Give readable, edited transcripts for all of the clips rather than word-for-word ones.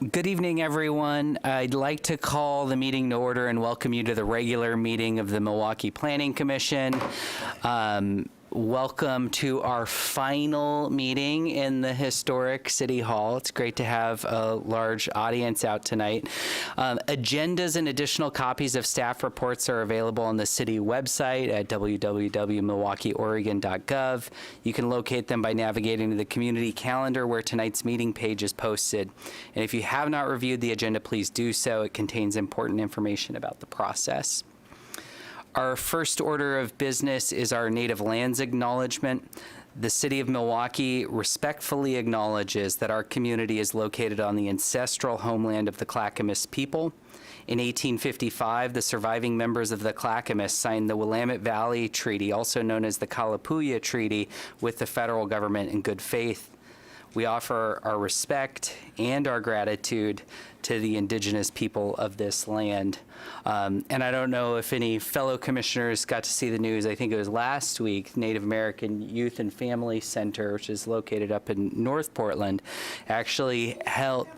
Good evening, everyone. I'd like to call the meeting to order and welcome you to the regular meeting of the Milwaukie Planning Commission. Welcome to our final meeting in the historic City Hall. It's great to have a large audience out tonight. Agendas and additional copies of staff reports are available on the city website at www.milwaukieoregon.gov. You can locate them by navigating to the community calendar where tonight's meeting page is posted. And if you have not reviewed the agenda, please do so. It contains important information about the process. Our first order of business is our native lands acknowledgement. The City of Milwaukie respectfully acknowledges that our community is located on the ancestral homeland of the Clackamas people. In 1855, the surviving members of the Clackamas signed the Willamette Valley Treaty, also known as the Kalapuya Treaty, with the federal government in good faith. We offer our respect and our gratitude to the indigenous people of this land. And I don't know if any fellow commissioners got to see the news. I think it was last week, Native American Youth and Family Center, which is located up in North Portland, actually held.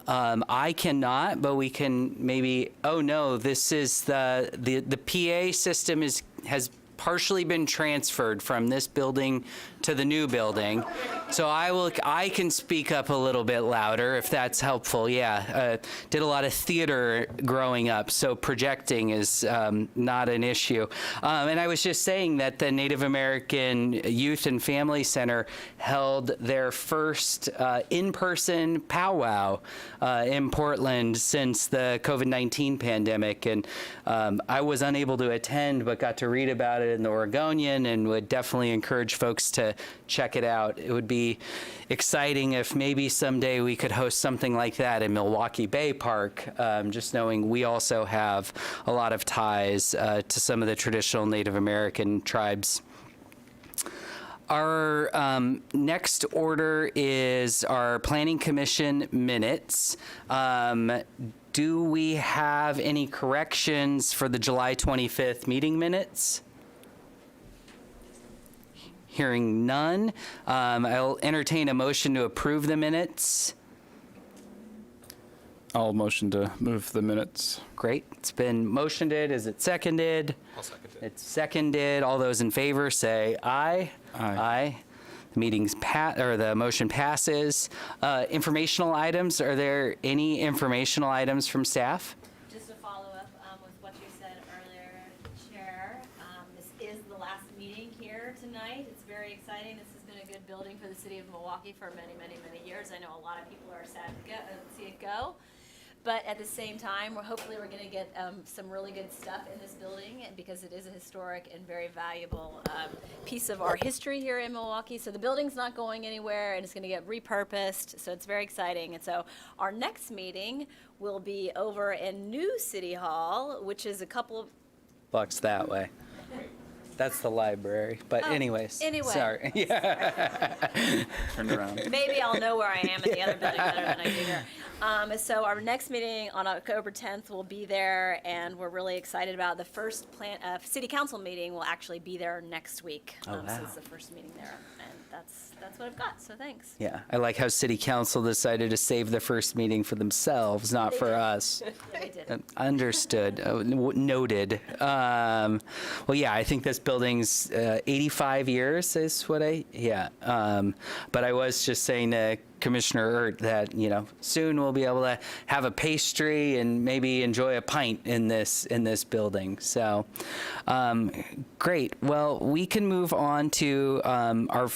I cannot, but we can maybe, oh no, this is the PA system has partially been transferred from this building to the new building. So I can speak up a little bit louder if that's helpful. Yeah, did a lot of theater growing up, so projecting is not an issue. And I was just saying that the Native American Youth and Family Center held their first in-person powwow in Portland since the COVID-19 pandemic. And I was unable to attend, but got to read about it in the Oregonian, and would definitely encourage folks to check it out. It would be exciting if maybe someday we could host something like that in Milwaukie Bay Park, just knowing we also have a lot of ties to some of the traditional Native American tribes. Our next order is our Planning Commission minutes. Do we have any corrections for the July 25th meeting minutes? Hearing none, I'll entertain a motion to approve the minutes. I'll motion to move the minutes. Great. It's been motioned. Is it seconded? I'll second it. It's seconded. All those in favor say aye. Aye. Aye. The motion passes. Informational items. Are there any informational items from staff? Just to follow up with what you said earlier, Chair, this is the last meeting here tonight. It's very exciting. This has been a good building for the city of Milwaukie for many, many, many years. I know a lot of people are sad to see it go. But at the same time, hopefully we're going to get some really good stuff in this building, because it is a historic and very valuable piece of our history here in Milwaukie. So the building's not going anywhere, and it's going to get repurposed. So it's very exciting. And so our next meeting will be over in New City Hall, which is a couple of Blocks that way. That's the library. But anyways. Anyway. Sorry. Yeah. Turn around. Maybe I'll know where I am in the other building better than I do here. So our next meeting on October 10th will be there, and we're really excited about the first city council meeting will actually be there next week. Oh, wow. So it's the first meeting there, and that's what I've got, so thanks. Yeah, I like how city council decided to save the first meeting for themselves, not for us. Yeah, they did. Understood. Noted. Well, yeah, I think this building's 85 years is what but I was just saying to Commissioner Ert that, soon we'll be able to have a pastry and maybe enjoy a pint in this building. So, great. Well, we can move on to our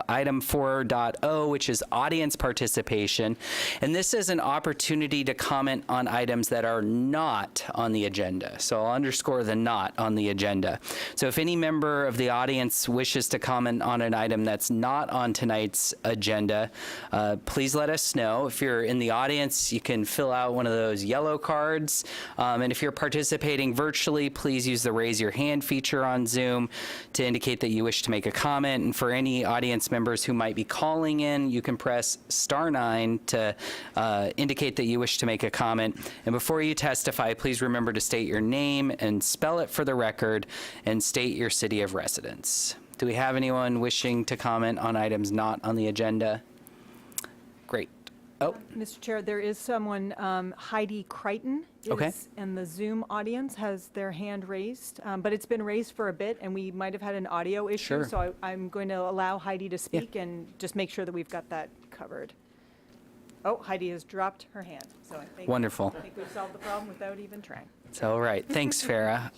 item 4.0, which is audience participation. And this is an opportunity to comment on items that are not on the agenda. So I'll underscore the not on the agenda. So if any member of the audience wishes to comment on an item that's not on tonight's agenda, please let us know. If you're in the audience, you can fill out one of those yellow cards. And if you're participating virtually, please use the raise your hand feature on Zoom to indicate that you wish to make a comment. And for any audience members who might be calling in, you can press *9 to indicate that you wish to make a comment. And before you testify, please remember to state your name and spell it for the record, and state your city of residence. Do we have anyone wishing to comment on items not on the agenda? Great. Oh, Mr. Chair, there is someone, Heidi Crichton Okay. is in the Zoom audience, has their hand raised, but it's been raised for a bit, and we might have had an audio issue. Sure. So I'm going to allow Heidi to speak and just make sure that we've got that covered. Oh, Heidi has dropped her hand, so I think. Wonderful. I think we've solved the problem without even trying. it's all right. Thanks, Farah.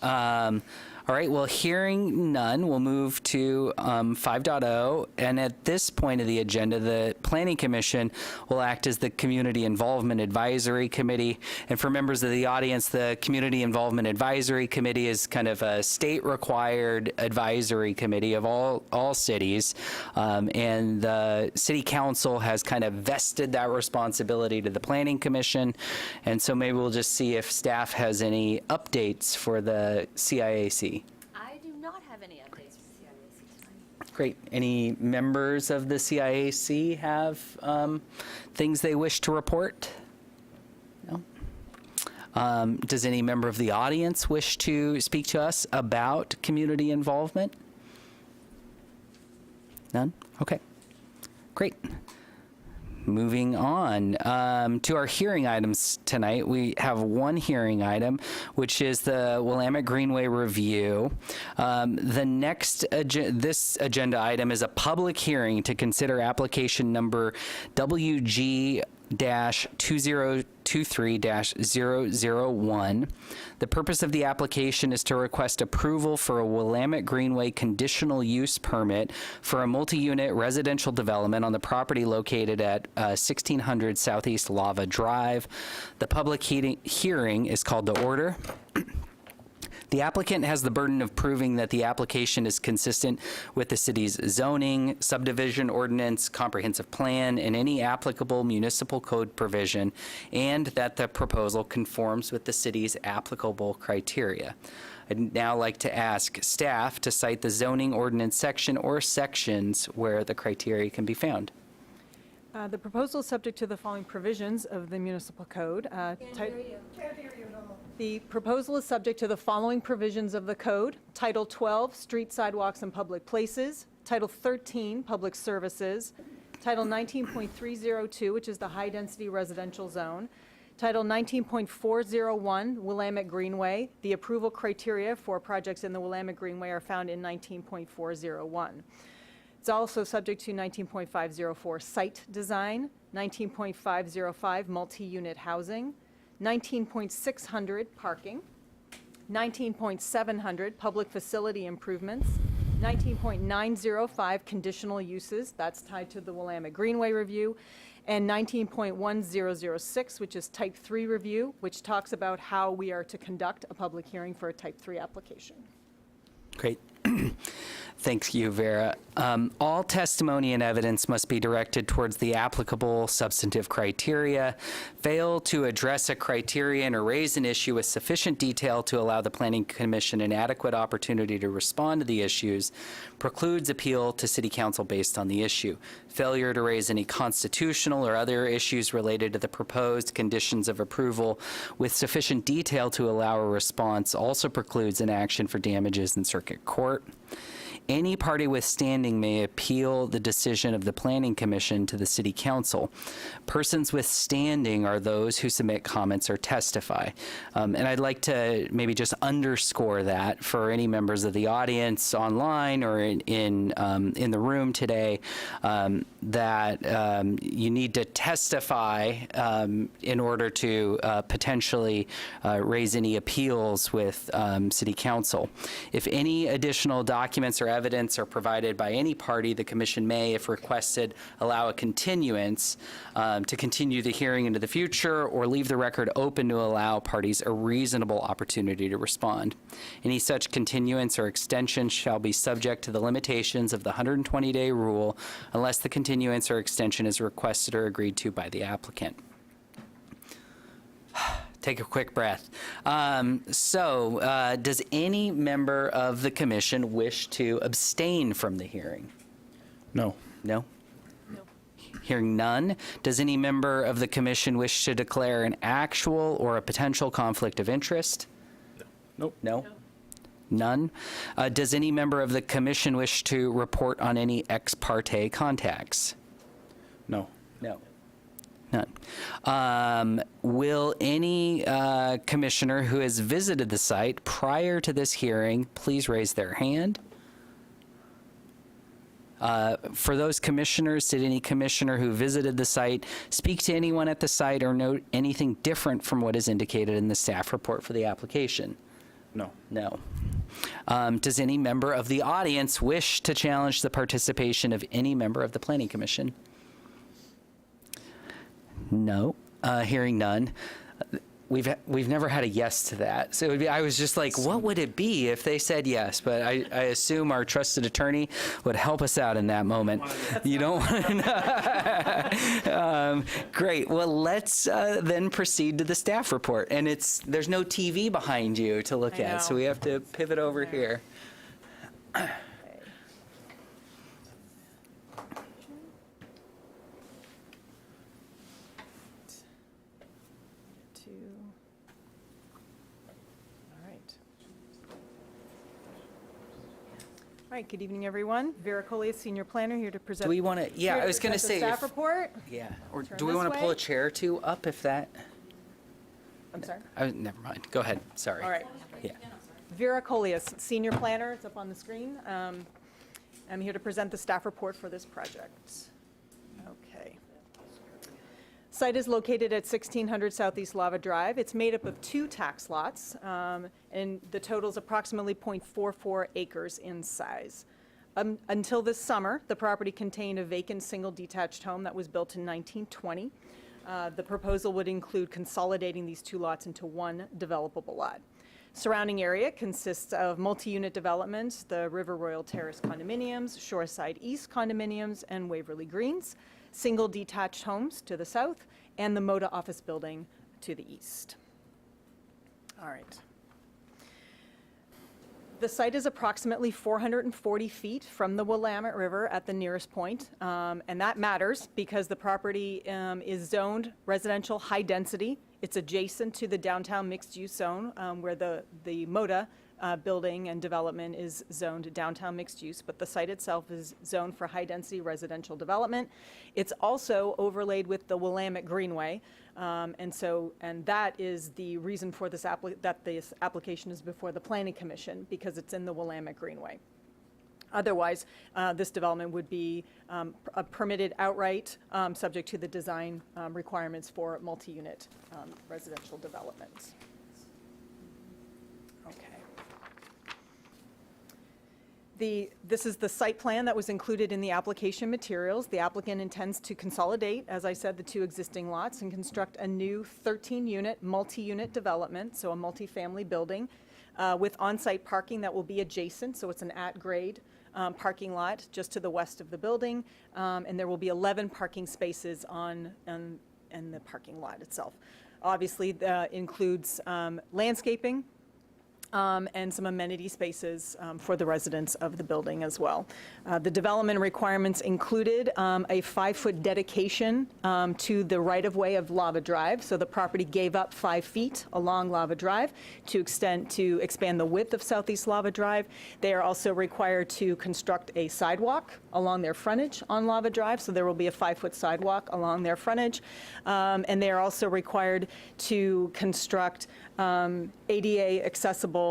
All right, well, hearing none, we'll move to 5.0. And at this point of the agenda, the Planning Commission will act as the Community Involvement Advisory Committee. And for members of the audience, the Community Involvement Advisory Committee is kind of a state-required advisory committee of all cities. And the City Council has kind of vested that responsibility to the Planning Commission. And so maybe we'll just see if staff has any updates for the CIAC. I do not have any updates for CIAC tonight. Great. Any members of the CIAC have things they wish to report? No? Does any member of the audience wish to speak to us about community involvement? None? Okay. Great. Moving on to our hearing items tonight, we have one hearing item, which is the Willamette Greenway review. This agenda item is a public hearing to consider application number WG-2023-001. The purpose of the application is to request approval for a Willamette Greenway conditional use permit for a multi-unit residential development on the property located at 1600 Southeast Lava Drive. The public hearing is called to order. The applicant has the burden of proving that the application is consistent with the city's zoning, subdivision ordinance, comprehensive plan, and any applicable municipal code provision, and that the proposal conforms with the city's applicable criteria. I'd now like to ask staff to cite the zoning ordinance section or sections where the criteria can be found. The proposal is subject to the following provisions of the municipal code. The proposal is subject to the following provisions of the code: Title 12, Street, Sidewalks, and Public Places; Title 13, Public Services; Title 19.302, which is the high-density residential zone; Title 19.401, Willamette Greenway. The approval criteria for projects in the Willamette Greenway are found in 19.401. It's also subject to 19.504 site design, 19.505 multi-unit housing, 19.600 parking, 19.700 public facility improvements, 19.905 conditional uses, that's tied to the Willamette Greenway review, and 19.1006, which is type 3 review, which talks about how we are to conduct a public hearing for a type 3 application. Great. Thank you, Vera. All testimony and evidence must be directed towards the applicable substantive criteria. Fail to address a criterion or raise an issue with sufficient detail to allow the Planning Commission an adequate opportunity to respond to the issues precludes appeal to City Council based on the issue. Failure to raise any constitutional or other issues related to the proposed conditions of approval with sufficient detail to allow a response also precludes an action for damages in circuit court. Any party with standing may appeal the decision of the Planning Commission to the City Council. Persons with standing are those who submit comments or testify. And I'd like to maybe just underscore that for any members of the audience online or in the room today, that you need to testify in order to potentially raise any appeals with City Council. If any additional documents or evidence are provided by any party, the commission may, if requested, allow a continuance to continue the hearing into the future or leave the record open to allow parties a reasonable opportunity to respond. Any such continuance or extension shall be subject to the limitations of the 120-day rule unless the continuance or extension is requested or agreed to by the applicant. Take a quick breath. Does any member of the commission wish to abstain from the hearing? No. No? No. Hearing none, does any member of the commission wish to declare an actual or a potential conflict of interest? Nope. No? None? Does any member of the commission wish to report on any ex parte contacts? No. No. None. Will any commissioner who has visited the site prior to this hearing please raise their hand? For those commissioners, did any commissioner who visited the site speak to anyone at the site or note anything different from what is indicated in the staff report for the application? No. No. Does any member of the audience wish to challenge the participation of any member of the Planning Commission? No. Hearing none. We've never had a yes to that. So it would be, I was just like, what would it be if they said yes? But I assume our trusted attorney would help us out in that moment. You don't want to know. Great. Well, let's then proceed to the staff report. And there's no TV behind you to look I at, so know. we have to pivot over here. All right, good evening, everyone. Vera Collier, Senior Planner, here to present. Do we want to, yeah, I was going to say, The if- staff report. yeah, or Turn do we this want to pull way. a chair or two up if that, I'm sorry. never mind. Go ahead. Sorry. All right. Yeah. Vera Collier, Senior Planner, it's up on the screen. I'm here to present the staff report for this project. Okay. Site is located at 1600 Southeast Lava Drive. It's made up of 2 tax lots, and the total is approximately 0.44 acres in size. Until this summer, the property contained a vacant single detached home that was built in 1920. The proposal would include consolidating these 2 lots into one developable lot. Surrounding area consists of multi-unit developments, the River Royal Terrace condominiums, Shoreside East condominiums, and Waverly Greens, single detached homes to the south, and the Moda office building to the east. All right. The site is approximately 440 feet from the Willamette River at the nearest point, and that matters because the property is zoned residential high density. It's adjacent to the downtown mixed-use zone where the Moda building and development is zoned downtown mixed use, but the site itself is zoned for high-density residential development. It's also overlaid with the Willamette Greenway, and that is the reason for this application is before the Planning Commission, because it's in the Willamette Greenway. Otherwise, this development would be permitted outright, subject to the design requirements for multi-unit residential developments. This is the site plan that was included in the application materials. The applicant intends to consolidate, as I said, the 2 existing lots and construct a new 13-unit, multi-unit development, so a multifamily building, with on-site parking that will be adjacent, so it's an at-grade parking lot just to the west of the building, and there will be 11 parking spaces in the parking lot itself. Obviously, includes landscaping, and some amenity spaces for the residents of the building as well. The development requirements included a 5-foot dedication to the right-of-way of Lava Drive. So the property gave up 5 feet along Lava Drive to expand the width of Southeast Lava Drive. They are also required to construct a sidewalk along their frontage on Lava Drive. So there will be a 5-foot sidewalk along their frontage. And they are also required to construct ADA accessible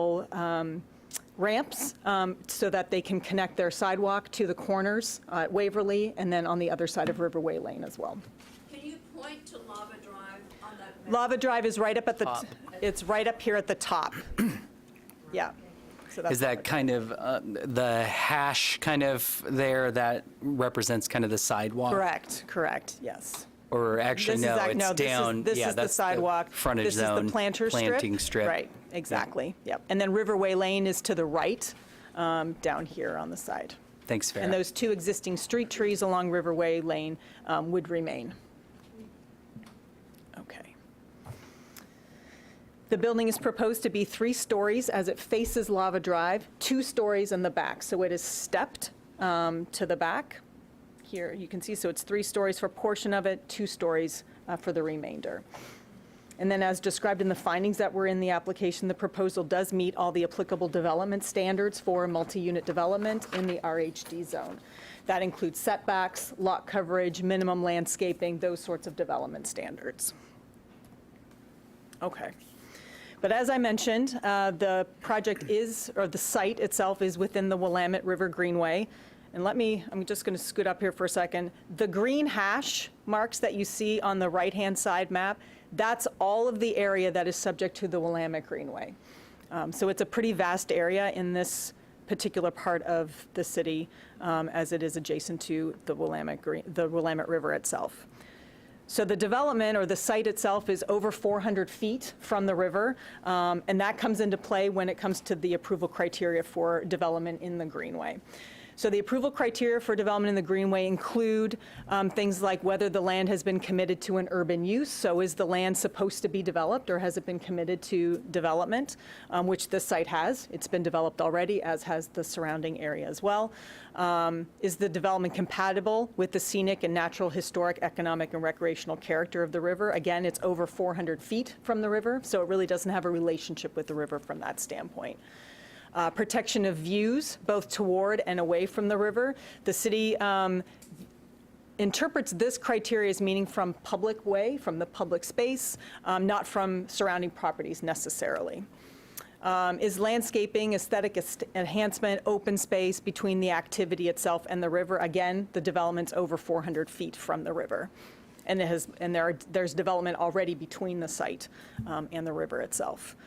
ramps so that they can connect their sidewalk to the corners at Waverly and then on the other side of Riverway Lane as well. Can you point to Lava Drive on that map? Lava Drive is right up at the, Top. it's right up here at the top. Yeah. So that's Is that Lava Drive. kind of the hash kind of there that represents kind of the sidewalk? Correct, yes. Or actually, This is no, ac- it's no, this is- down. This yeah, is the that's sidewalk. Frontage This is zone. the Planting strip. Right, exactly, yep. And then Riverway Lane is to the right, down here on the side. Thanks, Farrah. And those 2 existing street trees along Riverway Lane would remain. Okay. The building is proposed to be 3 stories as it faces Lava Drive, 2 stories in the back. So it is stepped to the back. Here you can see, so it's 3 stories for a portion of it, 2 stories for the remainder. And then as described in the findings that were in the application, the proposal does meet all the applicable development standards for multi-unit development in the RHD zone. That includes setbacks, lot coverage, minimum landscaping, those sorts of development standards. Okay. But as I mentioned, the project is, or the site itself is within the Willamette River Greenway. And I'm just going to scoot up here for a second. The green hash marks that you see on the right-hand side map, that's all of the area that is subject to the Willamette Greenway. So it's a pretty vast area in this particular part of the city, as it is adjacent to the Willamette River itself. So the development, or the site itself, is over 400 feet from the river, and that comes into play when it comes to the approval criteria for development in the Greenway. So the approval criteria for development in the Greenway include things like whether the land has been committed to an urban use. So is the land supposed to be developed, or has it been committed to development, which this site has. It's been developed already, as has the surrounding area as well. Is the development compatible with the scenic and natural, historic, economic, and recreational character of the river? Again, it's over 400 feet from the river, so it really doesn't have a relationship with the river from that standpoint. Protection of views, both toward and away from the river. The city interprets this criteria as meaning from public way, from the public space, not from surrounding properties necessarily. Is landscaping, aesthetic enhancement, open space between the activity itself and the river? Again, the development's over 400 feet from the river. And there's development already between the site and the river itself.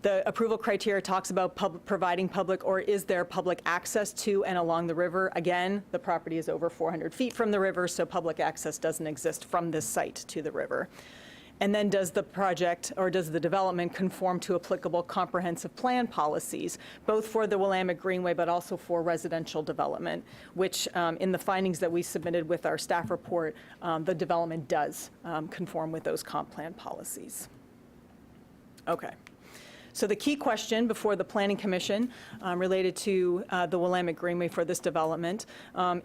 The approval criteria talks about providing public, or is there public access to and along the river? Again, the property is over 400 feet from the river, so public access doesn't exist from this site to the river. And then does the project, or does the development, conform to applicable comprehensive plan policies, both for the Willamette Greenway but also for residential development, which in the findings that we submitted with our staff report, the development does conform with those comp plan policies. Okay. So the key question before the Planning Commission related to the Willamette Greenway for this development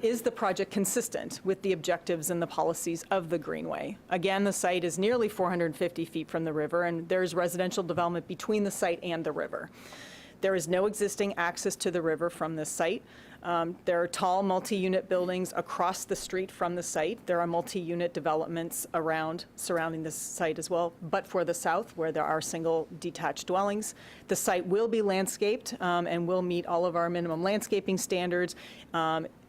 is the project consistent with the objectives and the policies of the Greenway? Again, the site is nearly 450 feet from the river, and there's residential development between the site and the river. There is no existing access to the river from this site. There are tall multi-unit buildings across the street from the site. There are multi-unit developments surrounding this site as well, but for the south, where there are single detached dwellings. The site will be landscaped and will meet all of our minimum landscaping standards.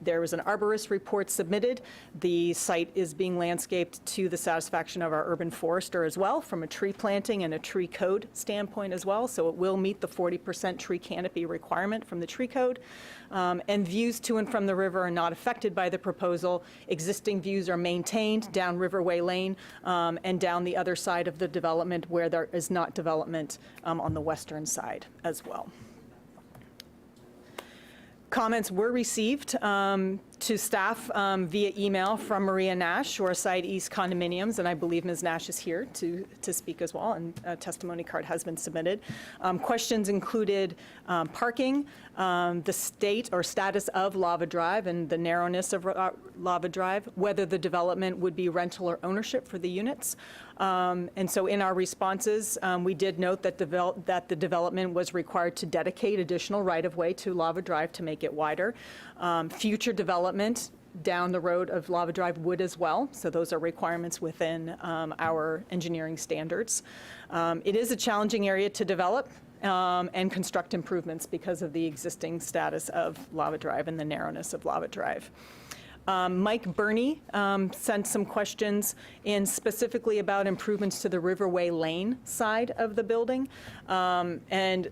There was an arborist report submitted. The site is being landscaped to the satisfaction of our urban forester as well, from a tree planting and a tree code standpoint as well. So it will meet the 40% tree canopy requirement from the tree code. And views to and from the river are not affected by the proposal. Existing views are maintained down Riverway Lane and down the other side of the development where there is not development on the western side as well. Comments were received to staff via email from Maria Nash, Shoreside East Condominiums, and I believe Ms. Nash is here to speak as well, and a testimony card has been submitted. Questions included parking, the state or status of Lava Drive and the narrowness of Lava Drive, whether the development would be rental or ownership for the units. And so in our responses, we did note that the development was required to dedicate additional right-of-way to Lava Drive to make it wider. Future development down the road of Lava Drive would as well, so those are requirements within our engineering standards. It is a challenging area to develop and construct improvements because of the existing status of Lava Drive and the narrowness of Lava Drive. Mike Burney sent some questions in specifically about improvements to the Riverway Lane side of the building. And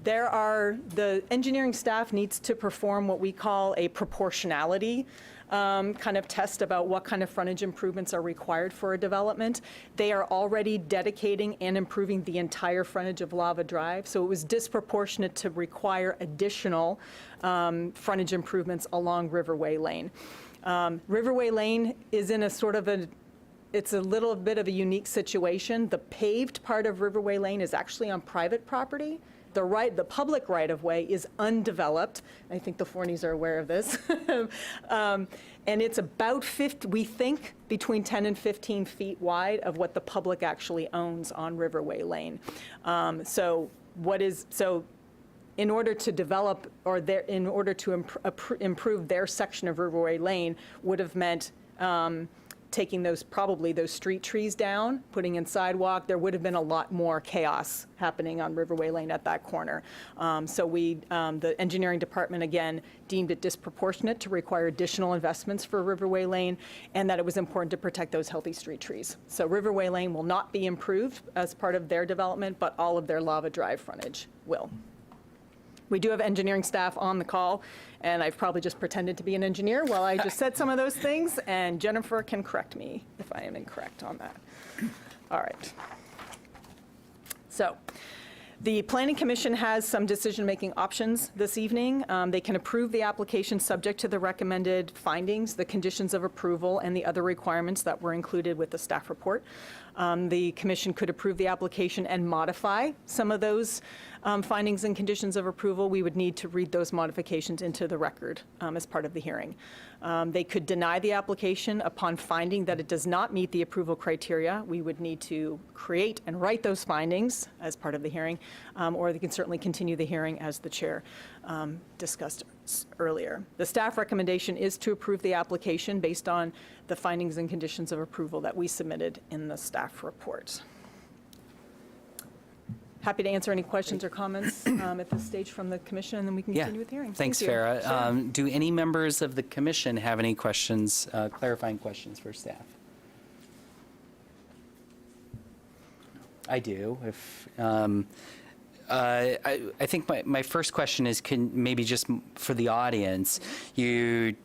the engineering staff needs to perform what we call a proportionality kind of test about what kind of frontage improvements are required for a development. They are already dedicating and improving the entire frontage of Lava Drive, so it was disproportionate to require additional frontage improvements along Riverway Lane. Riverway Lane is in a sort of it's a little bit of a unique situation. The paved part of Riverway Lane is actually on private property, the public right-of-way is undeveloped. I think the Forneys are aware of this. And it's about we think, between 10 and 15 feet wide of what the public actually owns on Riverway Lane. So in order to develop, or in order to improve their section of Riverway Lane would have meant taking probably those street trees down, putting in sidewalk. There would have been a lot more chaos happening on Riverway Lane at that corner. So the engineering department, again, deemed it disproportionate to require additional investments for Riverway Lane, and that it was important to protect those healthy street trees. So Riverway Lane will not be improved as part of their development, but all of their Lava Drive frontage will. We do have engineering staff on the call, and I've probably just pretended to be an engineer while I just said some of those things, and Jennifer can correct me if I am incorrect on that. All right. So the Planning Commission has some decision-making options this evening. They can approve the application subject to the recommended findings, the conditions of approval, and the other requirements that were included with the staff report. The commission could approve the application and modify some of those findings and conditions of approval. We would need to read those modifications into the record as part of the hearing. They could deny the application upon finding that it does not meet the approval criteria. We would need to create and write those findings as part of the hearing, or they can certainly continue the hearing as the chair discussed earlier. The staff recommendation is to approve the application based on the findings and conditions of approval that we submitted in the staff report. Happy to answer any questions or comments at this stage from the commission, and then we can Yeah. continue with the hearing. Thanks, Thank you. Farah. Sure. Do any members of the commission have any questions, clarifying questions for staff? I do. I think my first question is, maybe just for the audience, you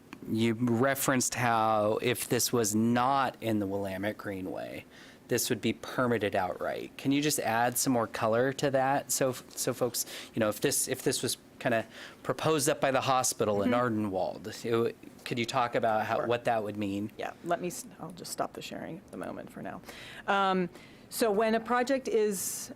referenced how if this was not in the Willamette Greenway, this would be permitted outright. Can you just add some more color to that? So folks, if this was kind of proposed up by the hospital in Ardenwald, could you talk about Sure. what that would mean? Yeah, I'll just stop the sharing at the moment for now. So when a project is,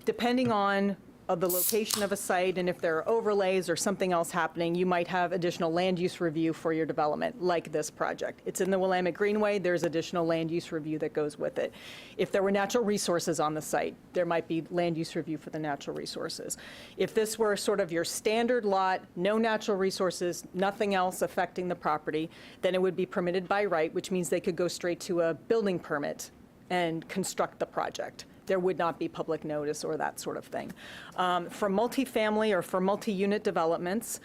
depending on the location of a site and if there are overlays or something else happening, you might have additional land use review for your development, like this project. It's in the Willamette Greenway, there's additional land use review that goes with it. If there were natural resources on the site, there might be land use review for the natural resources. If this were sort of your standard lot, no natural resources, nothing else affecting the property, then it would be permitted by right, which means they could go straight to a building permit and construct the project. There would not be public notice or that sort of thing. For multifamily or for multi-unit developments,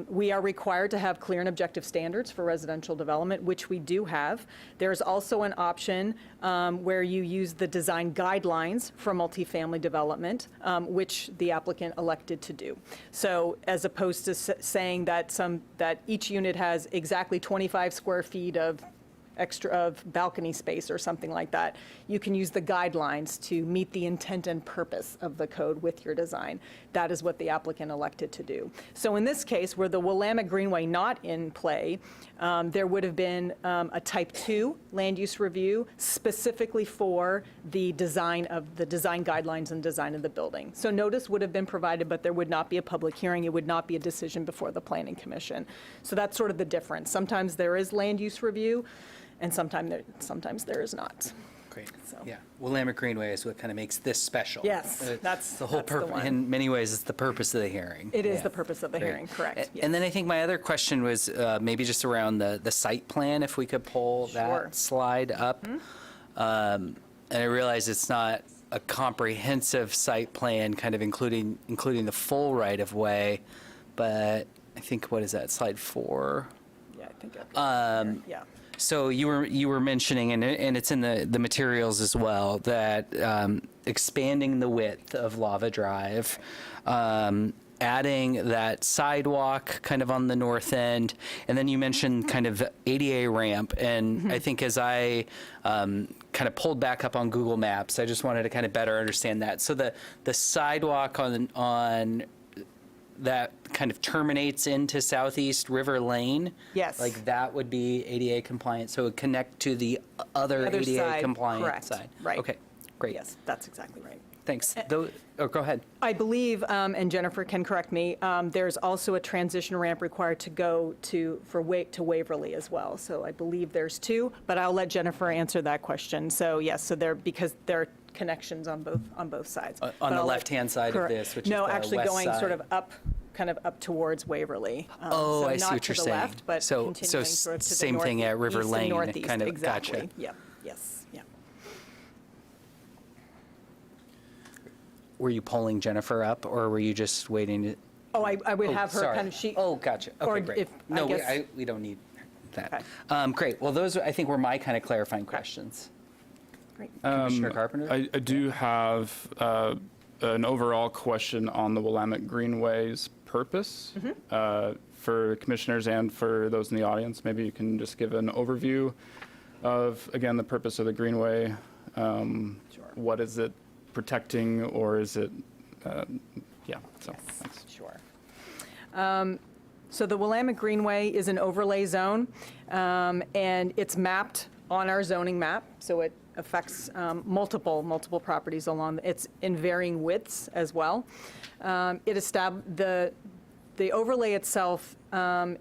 we are required to have clear and objective standards for residential development, which we do have. There's also an option where you use the design guidelines for multifamily development, which the applicant elected to do. So as opposed to saying that each unit has exactly 25 square feet of balcony space or something like that, you can use the guidelines to meet the intent and purpose of the code with your design. That is what the applicant elected to do. So in this case, where the Willamette Greenway not in play, there would have been a type 2 land use review specifically for the design guidelines and design of the building. So notice would have been provided, but there would not be a public hearing. It would not be a decision before the Planning Commission. So that's sort of the difference. Sometimes there is land use review, and sometimes there is not. Great. So. Yeah. Willamette Greenway is what kind of makes this special. Yes, that's the whole the purpose. one. In many ways, it's the purpose of the hearing. It is Yeah. the purpose of the Great. hearing, correct. And then I think my other question was maybe just around the site plan, if we could pull Sure. that slide up. And I realize it's not a comprehensive site plan, kind of including the full right-of-way, but I think, what is that, slide 4? Yeah, I think I've got it here. Yeah. So you were mentioning, and it's in the materials as well, that expanding the width of Lava Drive, adding that sidewalk kind of on the north end, and then you mentioned kind of ADA ramp, and I think as I kind of pulled back up on Google Maps, I just wanted to kind of better understand that. So the sidewalk on that kind of terminates into Southeast River Lane. Yes. Like that would be ADA compliant, so it would connect to the other The other ADA side, compliant correct. side. Right. Okay, great. Yes, that's exactly right. thanks. Go ahead. I believe, and Jennifer can correct me, there's also a transition ramp required to go to Waverly as well. So I believe there's two, but I'll let Jennifer answer that question. So yes, so because there are connections on both sides. On But the I'll let- left-hand side of correct. this, which is No, the actually west going side. sort of up, kind of up towards Waverly. Oh, So I see not what to you're the saying. left, but So continuing sort of to the same thing at River northeast and Lane, northeast. kind of, Exactly. gotcha. Yep, yes, yeah. Were you pulling Jennifer up, or were you just waiting to? Oh, I would Oh, have her sorry. kind of, Oh, gotcha. or Okay, great. if- I No, guess- we don't need that. Okay. Great. Well, those, I think, were my kind of clarifying questions. Great. Commissioner Carpenter? I do have an overall question on the Willamette Greenway's purpose for commissioners and for those in the audience. Maybe you can just give an overview of, again, the purpose of the Greenway. What is it protecting, or is it, yeah, so, thanks. Sure. So the Willamette Greenway is an overlay zone, and it's mapped on our zoning map, so it affects multiple properties along, it's in varying widths as well. The overlay itself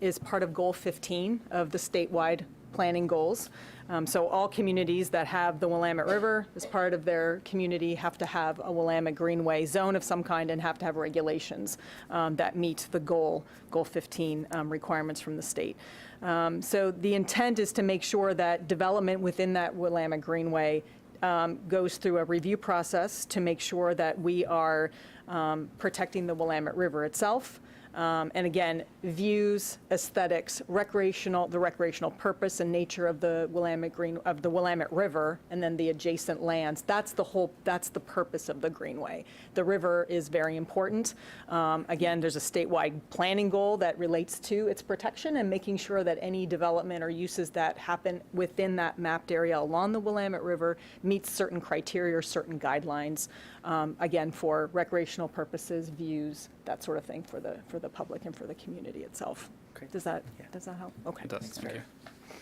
is part of Goal 15 of the statewide planning goals. So all communities that have the Willamette River as part of their community have to have a Willamette Greenway zone of some kind and have to have regulations that meet the Goal 15 requirements from the state. So the intent is to make sure that development within that Willamette Greenway goes through a review process to make sure that we are protecting the Willamette River itself. And again, views, aesthetics, the recreational purpose and nature of the Willamette River, and then the adjacent lands. That's the purpose of the Greenway. The river is very important. Again, there's a statewide planning goal that relates to its protection and making sure that any development or uses that happen within that mapped area along the Willamette River meets certain criteria or certain guidelines, again, for recreational purposes, views, that sort of thing for the public and for the community itself. Great. Does that Yeah. help? Okay. It does, thank you.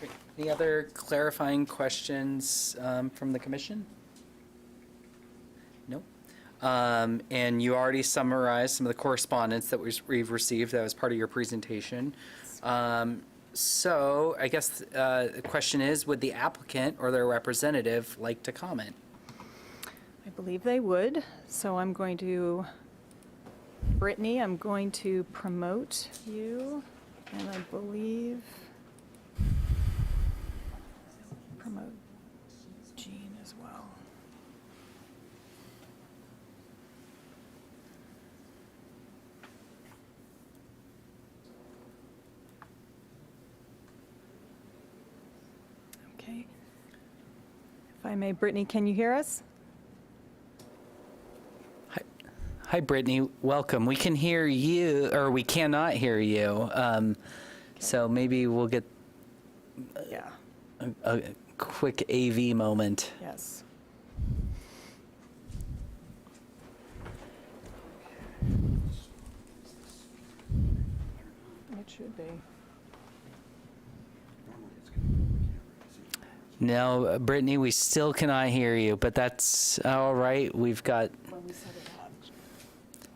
Great. Any other clarifying questions from the commission? No? And you already summarized some of the correspondence that we've received. That was part of your presentation. So I guess the question is, would the applicant or their representative like to comment? I believe they would. So Brittany, I'm going to promote you, and I believe promote Jean as well. Okay. If I may, Brittany, can you hear us? Hi, Brittany. Welcome. We can hear you, or we cannot hear you. So maybe we'll get Yeah. a quick AV moment. Yes. It should be. No, Brittany, we still cannot hear you, but that's all right. We've got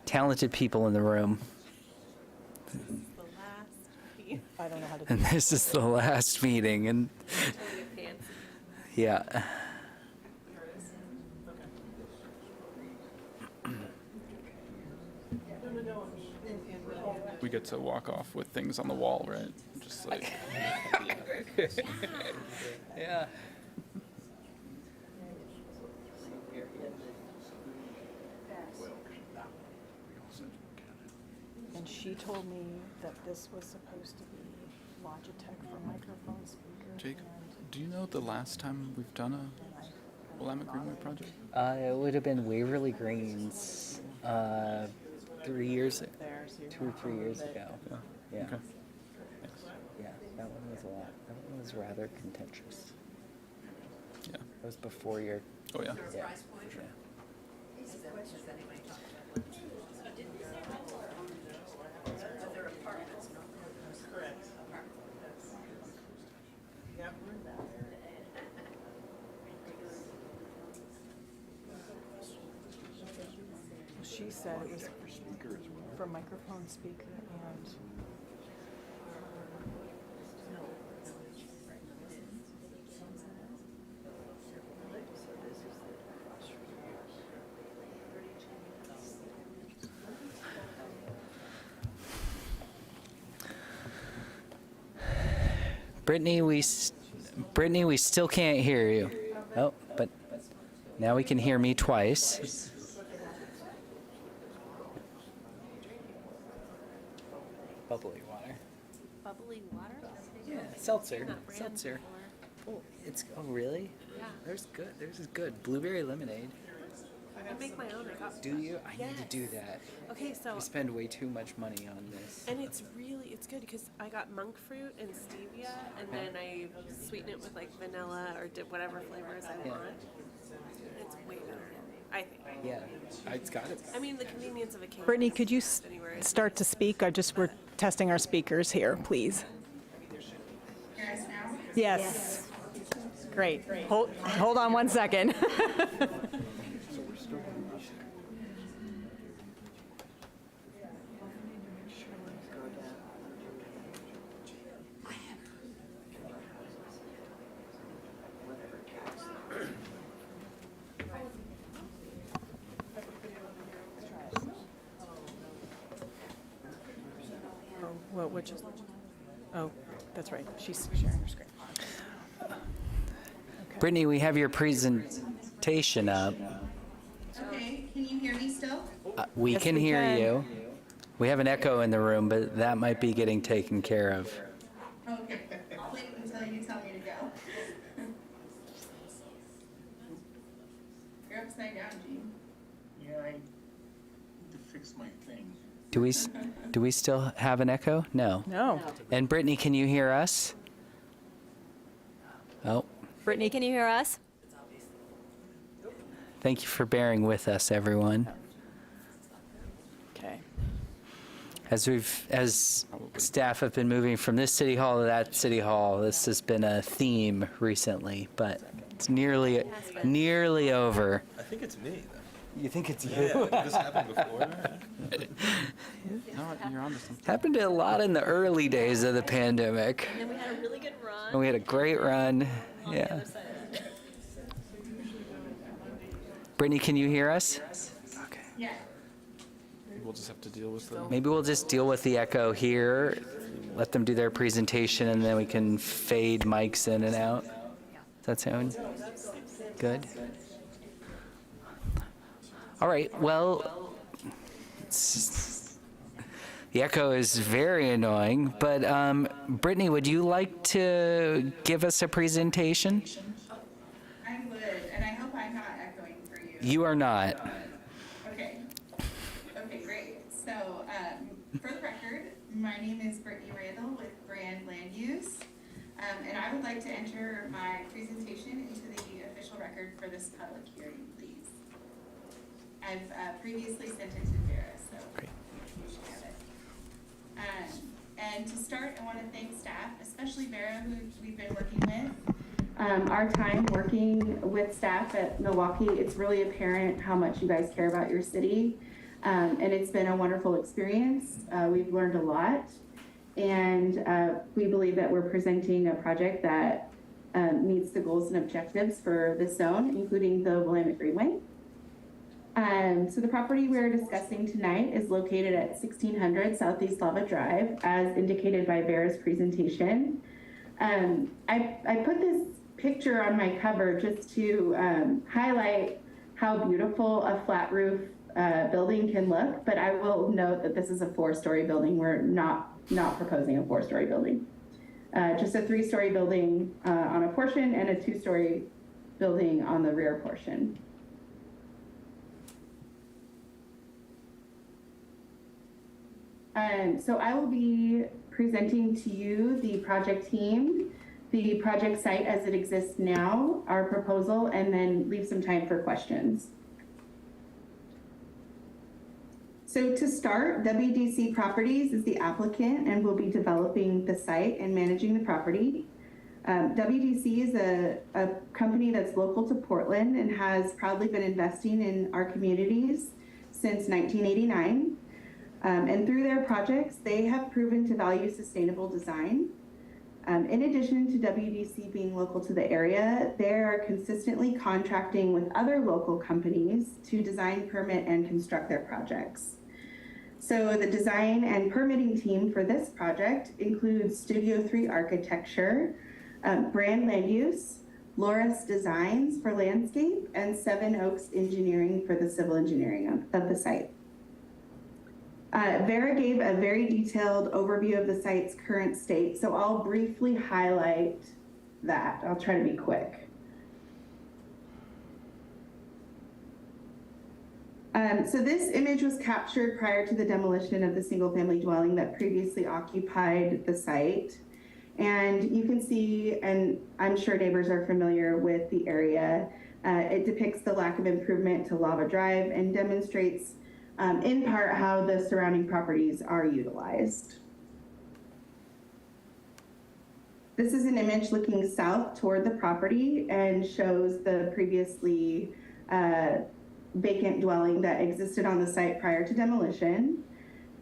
talented people in the room, I don't know how to do and this is the last meeting, and yeah. We get to walk off with things on the wall, right? Just like, Yeah. And she told me that this was supposed to be Logitech for microphone speaker. Jake, do you know the last time we've done a Willamette Greenway project? It would have been Waverly Greens 3 years, 2 or 3 years ago. Yeah. Yeah. Okay. Yeah, that one was a lot. That one was rather contentious. Yeah. That was before your. Oh, yeah. Yeah. She said it was for microphone, speaker, and. Brittany, we still can't hear you. Oh, but now we can hear me twice. Bubbly water. Bubbly water? Yeah, seltzer. Not brand Seltzer. or- Oh, oh really? Yeah. Theirs is good. Blueberry lemonade. I make my own. I got. Do you? I need to do that. Okay, so We spend way too much money on this. and it's good because I got monk fruit and stevia, and then I sweeten it with like vanilla or dip whatever flavors I Yeah. want. It's way better, I think. Yeah, it's got it. I mean, the convenience of a cake. Brittany, is could you just anywhere. start to speak? We're testing our speakers here, please. Yes. Great. Hold on one second. Well, which is, oh, that's right. She's sharing her screen. Brittany, we have your presentation up. Okay, can you hear me still? We Yes, can we hear can. you. We have an echo in the room, but that might be getting taken care of. Okay, I'll wait until you tell me to go. You're upside down, Gene. Yeah, I need to fix my thing. Do we still have an echo? No. No. And Brittany, can you hear us? Oh, Brittany, can you hear us? thank you for bearing with us, everyone. Okay. As staff have been moving from this city hall to that city hall, this has been a theme recently, but it's nearly over. I think it's me, though. You think it's you? Yeah, this happened before. No, you're on to something. Happened a lot in the early days of the pandemic. And then we had a really good run And we had a great run. on the Yeah. other side of it. Brittany, can you hear us? Okay. Yeah. We'll just have to deal with the. Maybe we'll just deal with the echo here, let them do their presentation, and then we can fade mics in and out. Does that sound good? All right, well, the echo is very annoying, but Brittany, would you like to give us a presentation? I would, and I hope I'm not echoing for you. You are not. Okay. Okay, great. So, for the record, my name is Brittany Randall with Brand Land Use, and I would like to enter my presentation into the official record for this public hearing, please. I've previously sent it to Vera, so Great. you should have it. And to start, I want to thank staff, especially Vera, who we've been working with. Our time working with staff at Milwaukie, it's really apparent how much you guys care about your city. And it's been a wonderful experience. We've learned a lot. And we believe that we're presenting a project that meets the goals and objectives for the zone, including the Willamette Greenway. So the property we're discussing tonight is located at 1600 Southeast Lava Drive, as indicated by Vera's presentation. I put this picture on my cover just to highlight how beautiful a flat roof building can look, but I will note that this is a 4-story building. We're not proposing a 4-story building. Just a 3-story building on a portion and a 2-story building on the rear portion. So I will be presenting to you the project team, the project site as it exists now, our proposal, and then leave some time for questions. So to start, WDC Properties is the applicant and will be developing the site and managing the property. WDC is a company that's local to Portland and has proudly been investing in our communities since 1989. And through their projects, they have proven to value sustainable design. In addition to WDC being local to the area, they're consistently contracting with other local companies to design, permit, and construct their projects. So the design and permitting team for this project includes Studio 3 Architecture, Brand Land Use, Loris Designs for landscape, and Seven Oaks Engineering for the civil engineering of the site. Vera gave a very detailed overview of the site's current state, so I'll briefly highlight that. I'll try to be quick. So this image was captured prior to the demolition of the single-family dwelling that previously occupied the site. And you can see, and I'm sure neighbors are familiar with the area, it depicts the lack of improvement to Lava Drive and demonstrates in part how the surrounding properties are utilized. This is an image looking south toward the property and shows the previously vacant dwelling that existed on the site prior to demolition.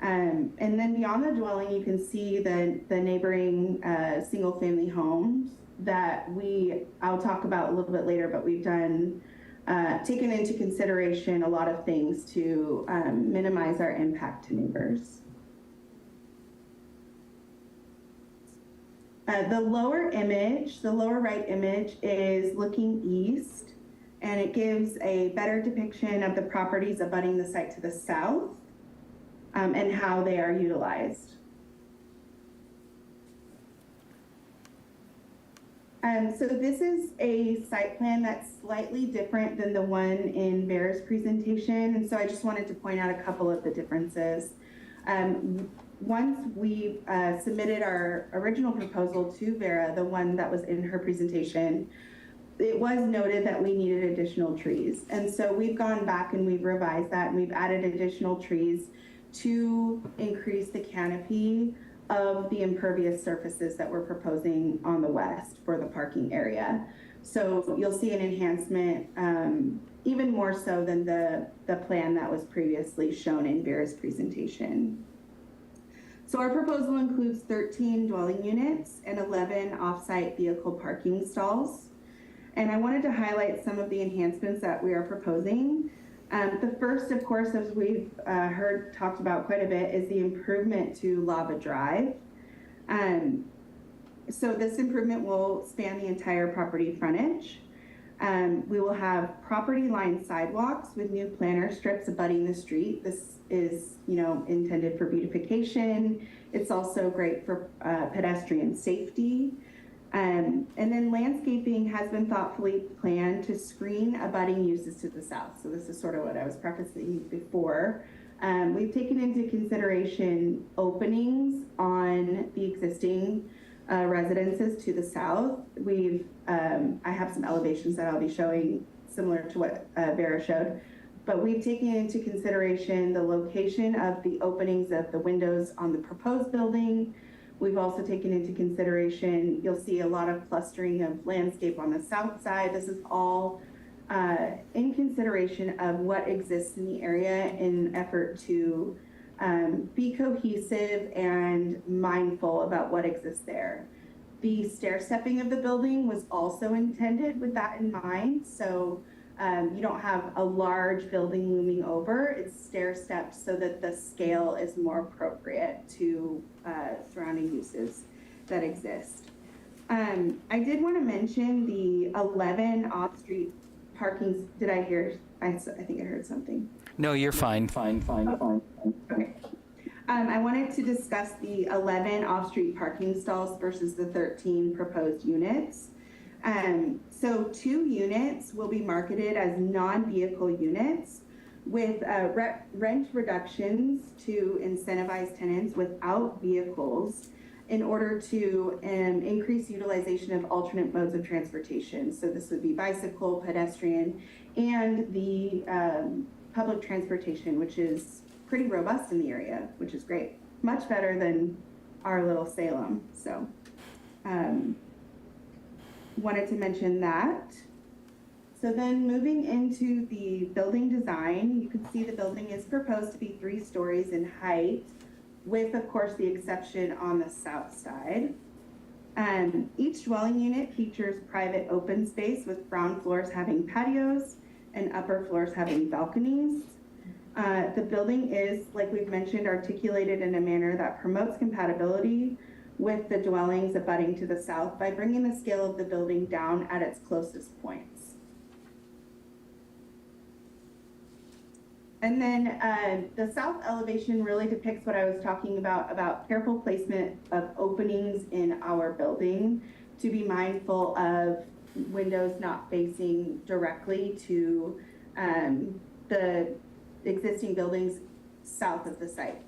And then beyond the dwelling, you can see the neighboring single-family homes that I'll talk about a little bit later, but we've done taken into consideration a lot of things to minimize our impact to neighbors. The lower right image is looking east, and it gives a better depiction of the properties abutting the site to the south and how they are utilized. So this is a site plan that's slightly different than the one in Vera's presentation, and so I just wanted to point out a couple of the differences. Once we submitted our original proposal to Vera, the one that was in her presentation, it was noted that we needed additional trees. And so we've gone back and we've revised that, and we've added additional trees to increase the canopy of the impervious surfaces that we're proposing on the west for the parking area. So you'll see an enhancement, even more so than the plan that was previously shown in Vera's presentation. So our proposal includes 13 dwelling units and 11 off-site vehicle parking stalls. And I wanted to highlight some of the enhancements that we are proposing. The first, of course, as we've heard talked about quite a bit, is the improvement to Lava Drive. So this improvement will span the entire property frontage. We will have property line sidewalks with new planter strips abutting the street. This is, intended for beautification. It's also great for pedestrian safety. And then landscaping has been thoughtfully planned to screen abutting uses to the south. So this is sort of what I was prefacing before. We've taken into consideration openings on the existing residences to the south. I have some elevations that I'll be showing similar to what Vera showed, but we've taken into consideration the location of the openings of the windows on the proposed building. We've also taken into consideration, you'll see a lot of clustering of landscape on the south side. This is all in consideration of what exists in the area in an effort to be cohesive and mindful about what exists there. The stair stepping of the building was also intended with that in mind. So you don't have a large building looming over. It's stair steps so that the scale is more appropriate to surrounding uses that exist. I did want to mention the 11 off-street parking. Did I hear? I think I heard something. No, you're fine. Okay. I wanted to discuss the 11 off-street parking stalls versus the 13 proposed units. So 2 units will be marketed as non-vehicle units with rent reductions to incentivize tenants without vehicles in order to increase utilization of alternate modes of transportation. So this would be bicycle, pedestrian, and the public transportation, which is pretty robust in the area, which is great. Much better than our little Salem. So wanted to mention that. So then moving into the building design, you can see the building is proposed to be 3 stories in height, with, of course, the exception on the south side. Each dwelling unit features private open space with ground floors having patios and upper floors having balconies. The building is, like we've mentioned, articulated in a manner that promotes compatibility with the dwellings abutting to the south by bringing the scale of the building down at its closest points. And then the south elevation really depicts what I was talking about careful placement of openings in our building to be mindful of windows not facing directly to the existing buildings south of the site.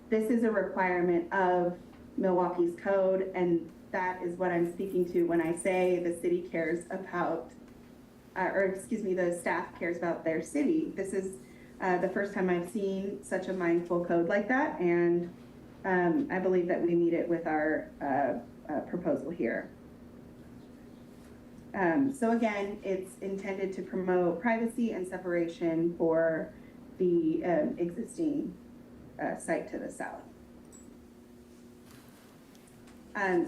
This is a requirement of Milwaukee's code, and that is what I'm speaking to when I say the city cares about, the staff cares about their city. This is the first time I've seen such a mindful code like that, and I believe that we meet it with our proposal here. So again, it's intended to promote privacy and separation for the existing site to the south.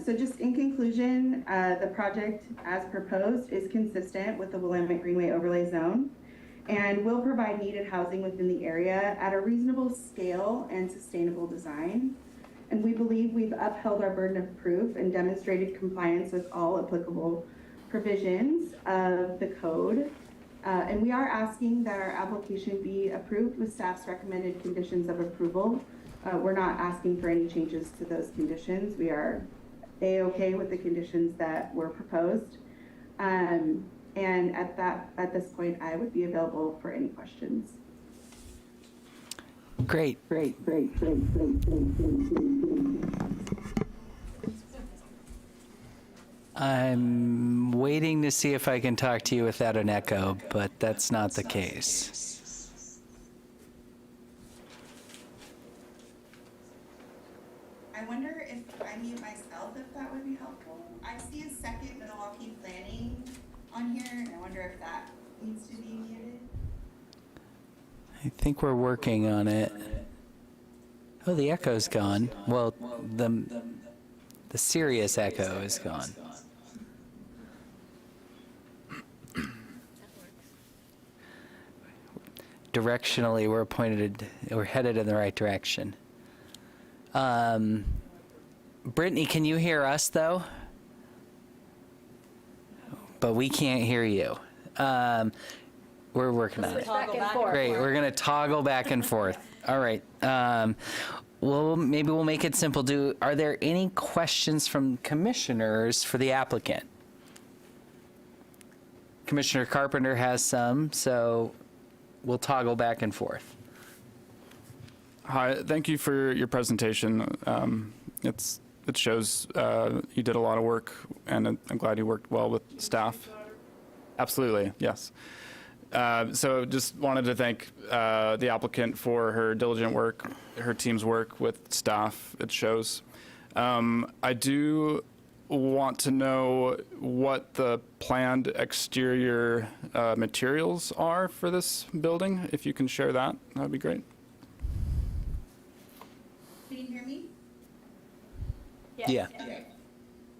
So just in conclusion, the project as proposed is consistent with the Willamette Greenway overlay zone and will provide needed housing within the area at a reasonable scale and sustainable design. And we believe we've upheld our burden of proof and demonstrated compliance with all applicable provisions of the code. And we are asking that our application be approved with staff's recommended conditions of approval. We're not asking for any changes to those conditions. We are A-okay with the conditions that were proposed. And at this point, I would be available for any questions. Great. I'm waiting to see if I can talk to you without an echo, but that's not the case. I wonder if I mute myself, if that would be helpful. I see a second Milwaukie planning on here, and I wonder if that needs to be muted. I think we're working on it. Oh, the echo's gone. Well, the serious echo is gone. Directionally, we're headed in the right direction. Brittany, can you hear us though? But we can't hear you. We're working on it. Great, we're gonna toggle back and forth. All right. Well, maybe we'll make it simple. Are there any questions from commissioners for the applicant? Commissioner Carpenter has some, so we'll toggle back and forth. Hi, thank you for your presentation. It shows you did a lot of work, and I'm glad you worked well with staff. Absolutely, yes. So just wanted to thank the applicant for her diligent work, her team's work with staff. It shows. I do want to know what the planned exterior materials are for this building. If you can share that, that would be great. Can you hear me? Yes. Yeah. Okay.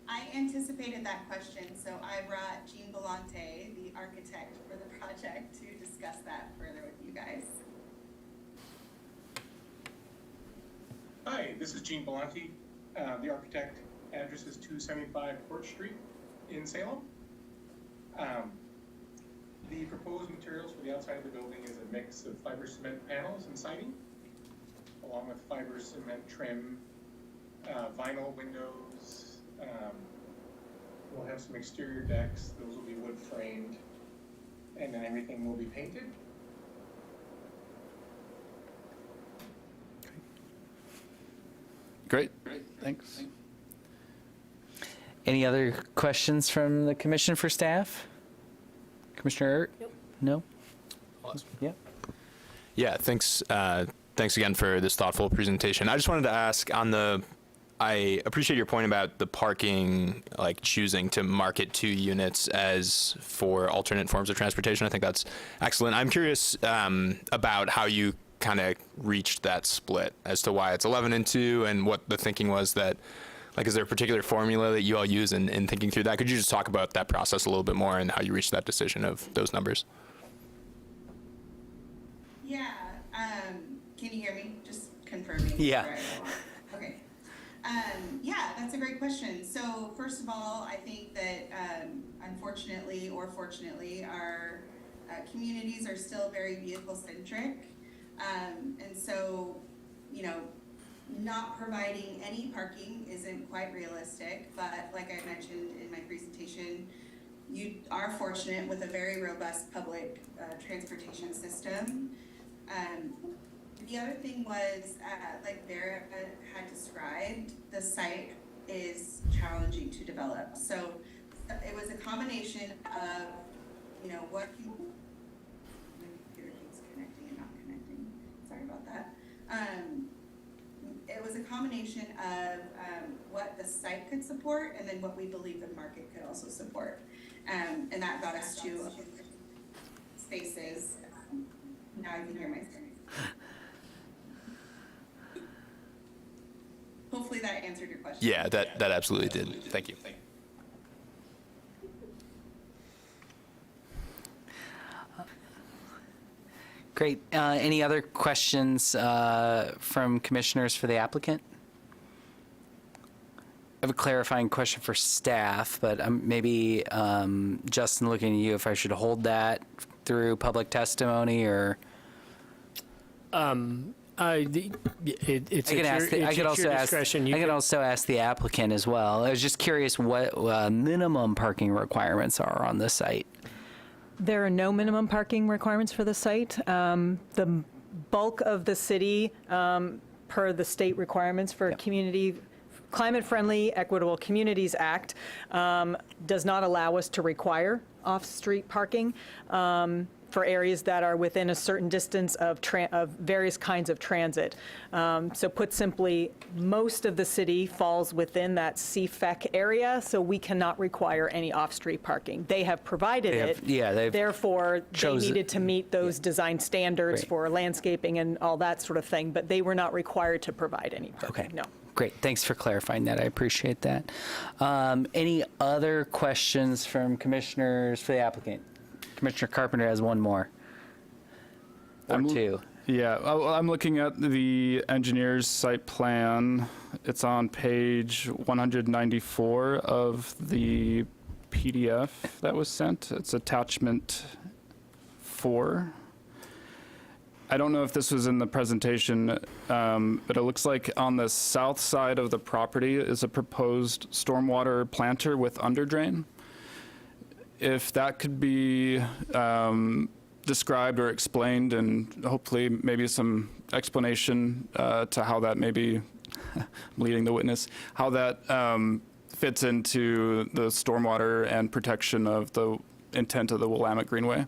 I anticipated that question, so I brought Jean Belante, the architect for the project, to discuss that further with you guys. Hi, this is Gene Belante, the architect. Address is 275 Court Street in Salem. The proposed materials for the outside of the building is a mix of fiber cement panels and siding, along with fiber cement trim, vinyl windows. We'll have some exterior decks. Those will be wood framed, and then everything will be painted. Great, thanks. Any other questions from the commission for staff? Commissioner Ert? Nope. No? Awesome. Yep. Yeah, thanks again for this thoughtful presentation. I just wanted to ask on the I appreciate your point about the parking, like choosing to market 2 units as for alternate forms of transportation. I think that's excellent. I'm curious about how you kind of reached that split as to why it's 11 and 2 and what the thinking was that, like, is there a particular formula that you all use in thinking through that? Could you just talk about that process a little bit more and how you reached that decision of those numbers? Yeah, can you hear me? Just confirming. Yeah. before I go on. Okay. Yeah, that's a great question. So first of all, I think that unfortunately or fortunately, our communities are still very vehicle centric. And so, you know, not providing any parking isn't quite realistic, but like I mentioned in my presentation, you are fortunate with a very robust public transportation system. The other thing was, like Vera had described, the site is challenging to develop. So it was a combination of, you know, what people, my computer keeps connecting and not connecting. Sorry about that. It was a combination of what the site could support and then what we believe the market could also support. And that got us to spaces. Now I can hear myself. Hopefully that answered your question. Yeah, that absolutely did. Thank you. Great. Any other questions from commissioners for the applicant? I have a clarifying question for staff, but maybe Justin, looking at you, if I should hold that through public testimony or. It's I can ask. I could also ask. I can also ask the applicant as well. I was just curious what minimum parking requirements are on the site. There are no minimum parking requirements for the site. The bulk of the city, per the state requirements for community, Climate-Friendly Equitable Communities Act, does not allow us to require off-street parking for areas that are within a certain distance of various kinds of transit. So put simply, most of the city falls within that CFEC area, so we cannot require any off-street parking. They have provided it. Yeah, they've Therefore, they needed to meet those design standards Great. for landscaping and all that sort of thing, but they were not required to provide any parking, Okay. no. Great. Thanks for clarifying that. I appreciate that. Any other questions from commissioners for the applicant? Commissioner Carpenter has one more. Or two. Yeah, I'm looking at the engineer's site plan. It's on page 194 of the PDF that was sent. It's attachment 4. I don't know if this was in the presentation, but it looks like on the south side of the property is a proposed stormwater planter with underdrain. If that could be described or explained, and hopefully maybe some explanation to how that maybe, leading the witness, how that fits into the stormwater and protection of the intent of the Willamette Greenway.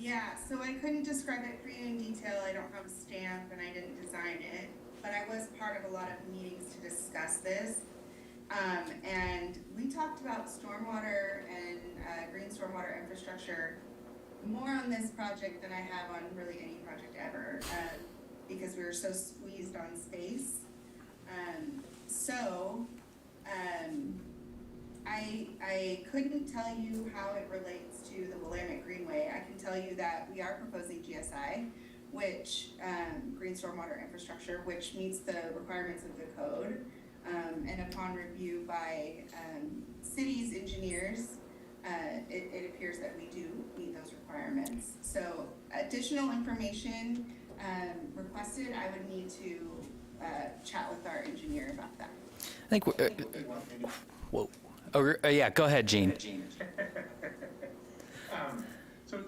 Yeah, so I couldn't describe it for you in detail. I don't have a stamp and I didn't design it, but I was part of a lot of meetings to discuss this. And we talked about stormwater and green stormwater infrastructure more on this project than I have on really any project ever, because we were so squeezed on space. I couldn't tell you how it relates to the Willamette Greenway. I can tell you that we are proposing GSI, which green stormwater infrastructure, which meets the requirements of the code. And upon review by city's engineers, it appears that we do meet those requirements. So additional information requested, I would need to chat with our engineer about that. I think. Whoa. Oh, yeah. Go ahead, Gene. So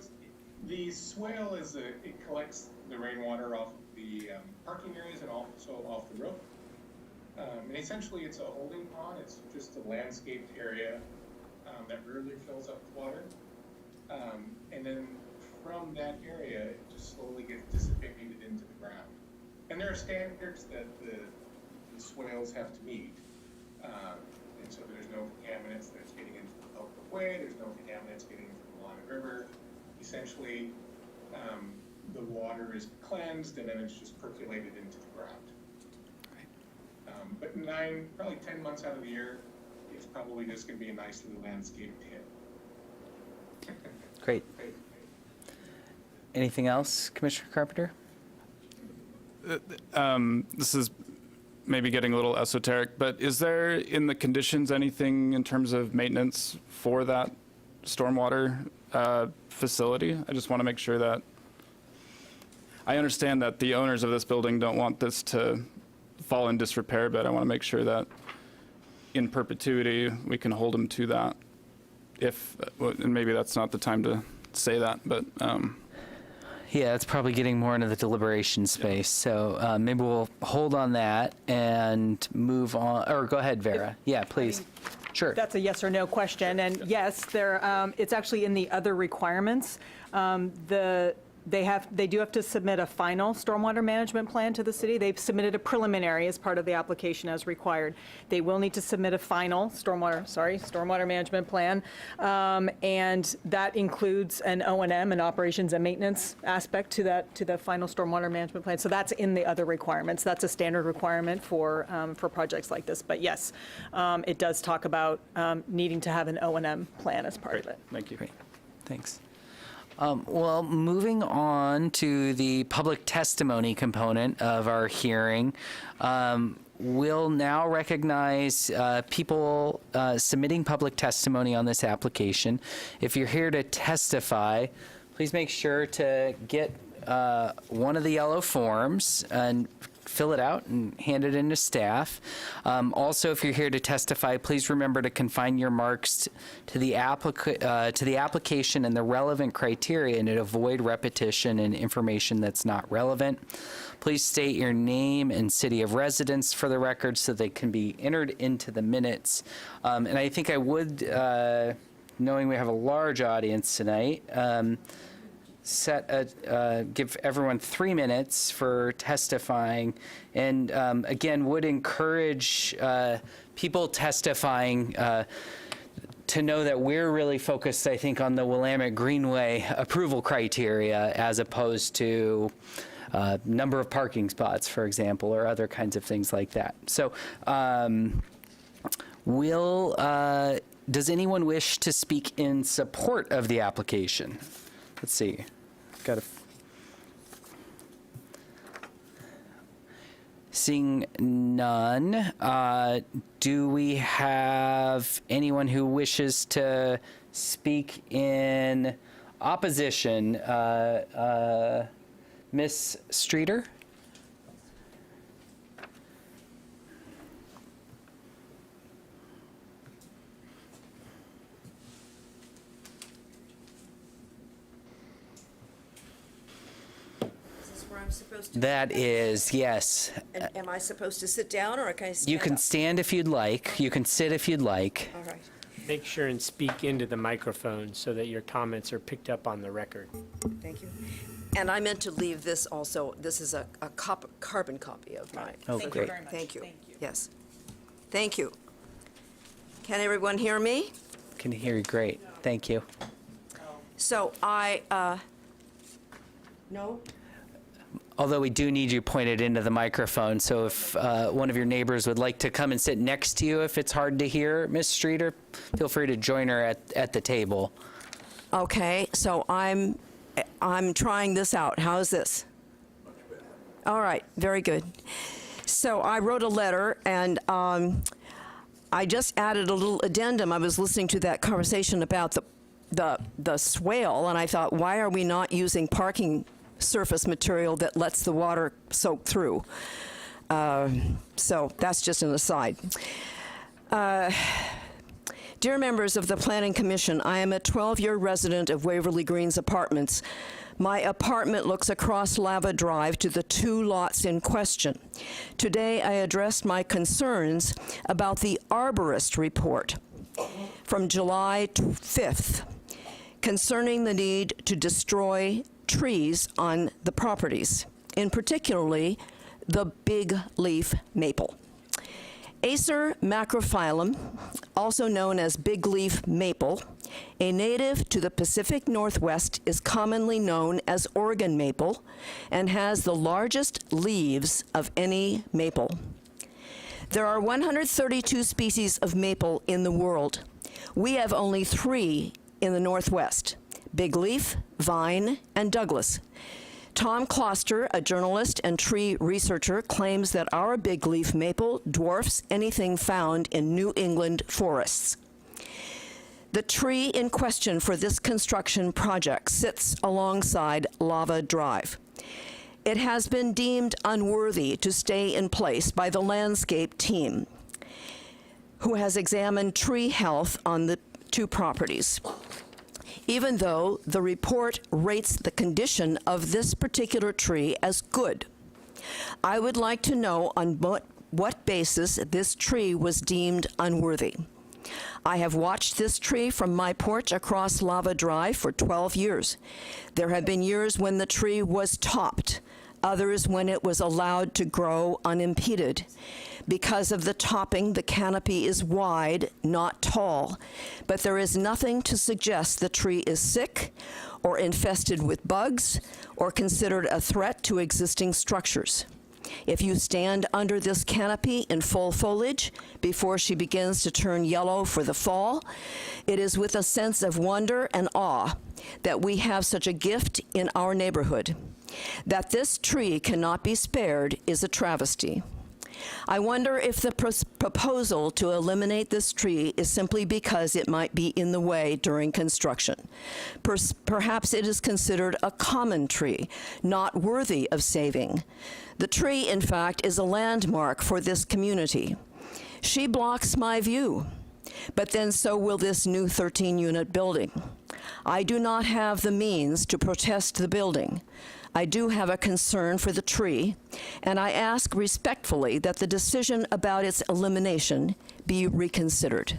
the swale it collects the rainwater off the parking areas and also off the roof. And essentially it's a holding pond. It's just a landscaped area that rarely fills up with water. And then from that area, it just slowly gets dissipated into the ground. And there are standards that the swales have to meet. And so there's no contaminants that's getting into the public way, there's no contaminants getting into the Willamette River. Essentially, the water is cleansed and then it's just percolated into the ground. But probably 10 months out of the year, it's probably just going to be a nice little landscaped hill. Great. Anything else, Commissioner Carpenter? This is maybe getting a little esoteric, but is there in the conditions anything in terms of maintenance for that stormwater facility? I just want to make sure that I understand that the owners of this building don't want this to fall in disrepair, but I want to make sure that in perpetuity we can hold them to that. And maybe that's not the time to say that, but Yeah, it's probably getting more into the deliberation space. So maybe we'll hold on that and move on. Or go ahead, Vera. Yeah, please. Sure. That's a yes or no question, and yes, it's actually in the other requirements. They do have to submit a final stormwater management plan to the city. They've submitted a preliminary as part of the application as required. They will need to submit a final stormwater management plan, and that includes an O&M, an operations and maintenance aspect to the final stormwater management plan. So that's in the other requirements. That's a standard requirement for projects like this. But yes, it does talk about needing to have an O&M plan as part of it. thank you. Great. Thanks. Well, moving on to the public testimony component of our hearing, we'll now recognize people submitting public testimony on this application. If you're here to testify, please make sure to get one of the yellow forms and fill it out and hand it in to staff. Also, if you're here to testify, please remember to confine your marks to the application and the relevant criteria and to avoid repetition and information that's not relevant. Please state your name and city of residence for the record so they can be entered into the minutes. And I think I would, knowing we have a large audience tonight, give everyone 3 minutes for testifying, and again would encourage people testifying to know that we're really focused, I think, on the Willamette Greenway approval criteria as opposed to number of parking spots, for example, or other kinds of things like that. So does anyone wish to speak in support of the application? Let's see. Seeing none, do we have anyone who wishes to speak in opposition? Ms. Streeter? Supposed to That is, yes. And am I supposed to sit down or can I stand You can up? stand if you'd like. You can sit if you'd like. All right. Make sure and speak into the microphone so that your comments are picked up on the record. Thank you. And I meant to leave this also. This is a carbon copy of mine. Oh, Thank great. you very much. Thank you. Thank you. Yes. Thank you. Can everyone hear me? Can hear you great. Thank you. So no? Although we do need you pointed into the microphone, so if one of your neighbors would like to come and sit next to you if it's hard to hear, Ms. Streeter, feel free to join her at the table. Okay, so I'm trying this out. How's this? Much better. All right, very good. So I wrote a letter, and I just added a little addendum. I was listening to that conversation about the swale, and I thought, why are we not using parking surface material that lets the water soak through? So that's just an aside. Dear members of the Planning Commission, I am a 12-year resident of Waverly Greens Apartments. My apartment looks across Lava Drive to the 2 lots in question. Today, I addressed my concerns about the arborist report from July 5th. concerning the need to destroy trees on the properties, in particularly the big leaf maple. Acer macrophyllum, also known as big leaf maple, a native to the Pacific Northwest, is commonly known as Oregon maple and has the largest leaves of any maple. There are 132 species of maple in the world. We have only 3 in the Northwest: big leaf, vine, and Douglas. Tom Kloster, a journalist and tree researcher, claims that our big leaf maple dwarfs anything found in New England forests. The tree in question for this construction project sits alongside Lava Drive. It has been deemed unworthy to stay in place by the landscape team, who has examined tree health on the 2 properties, even though the report rates the condition of this particular tree as good. I would like to know on what basis this tree was deemed unworthy. I have watched this tree from my porch across Lava Drive for 12 years. There have been years when the tree was topped, others when it was allowed to grow unimpeded. Because of the topping, the canopy is wide, not tall, but there is nothing to suggest the tree is sick or infested with bugs or considered a threat to existing structures. If you stand under this canopy in full foliage before she begins to turn yellow for the fall, it is with a sense of wonder and awe that we have such a gift in our neighborhood. That this tree cannot be spared is a travesty. I wonder if the proposal to eliminate this tree is simply because it might be in the way during construction. Perhaps it is considered a common tree, not worthy of saving. The tree, in fact, is a landmark for this community. She blocks my view, but then so will this new 13-unit building. I do not have the means to protest the building. I do have a concern for the tree, and I ask respectfully that the decision about its elimination be reconsidered.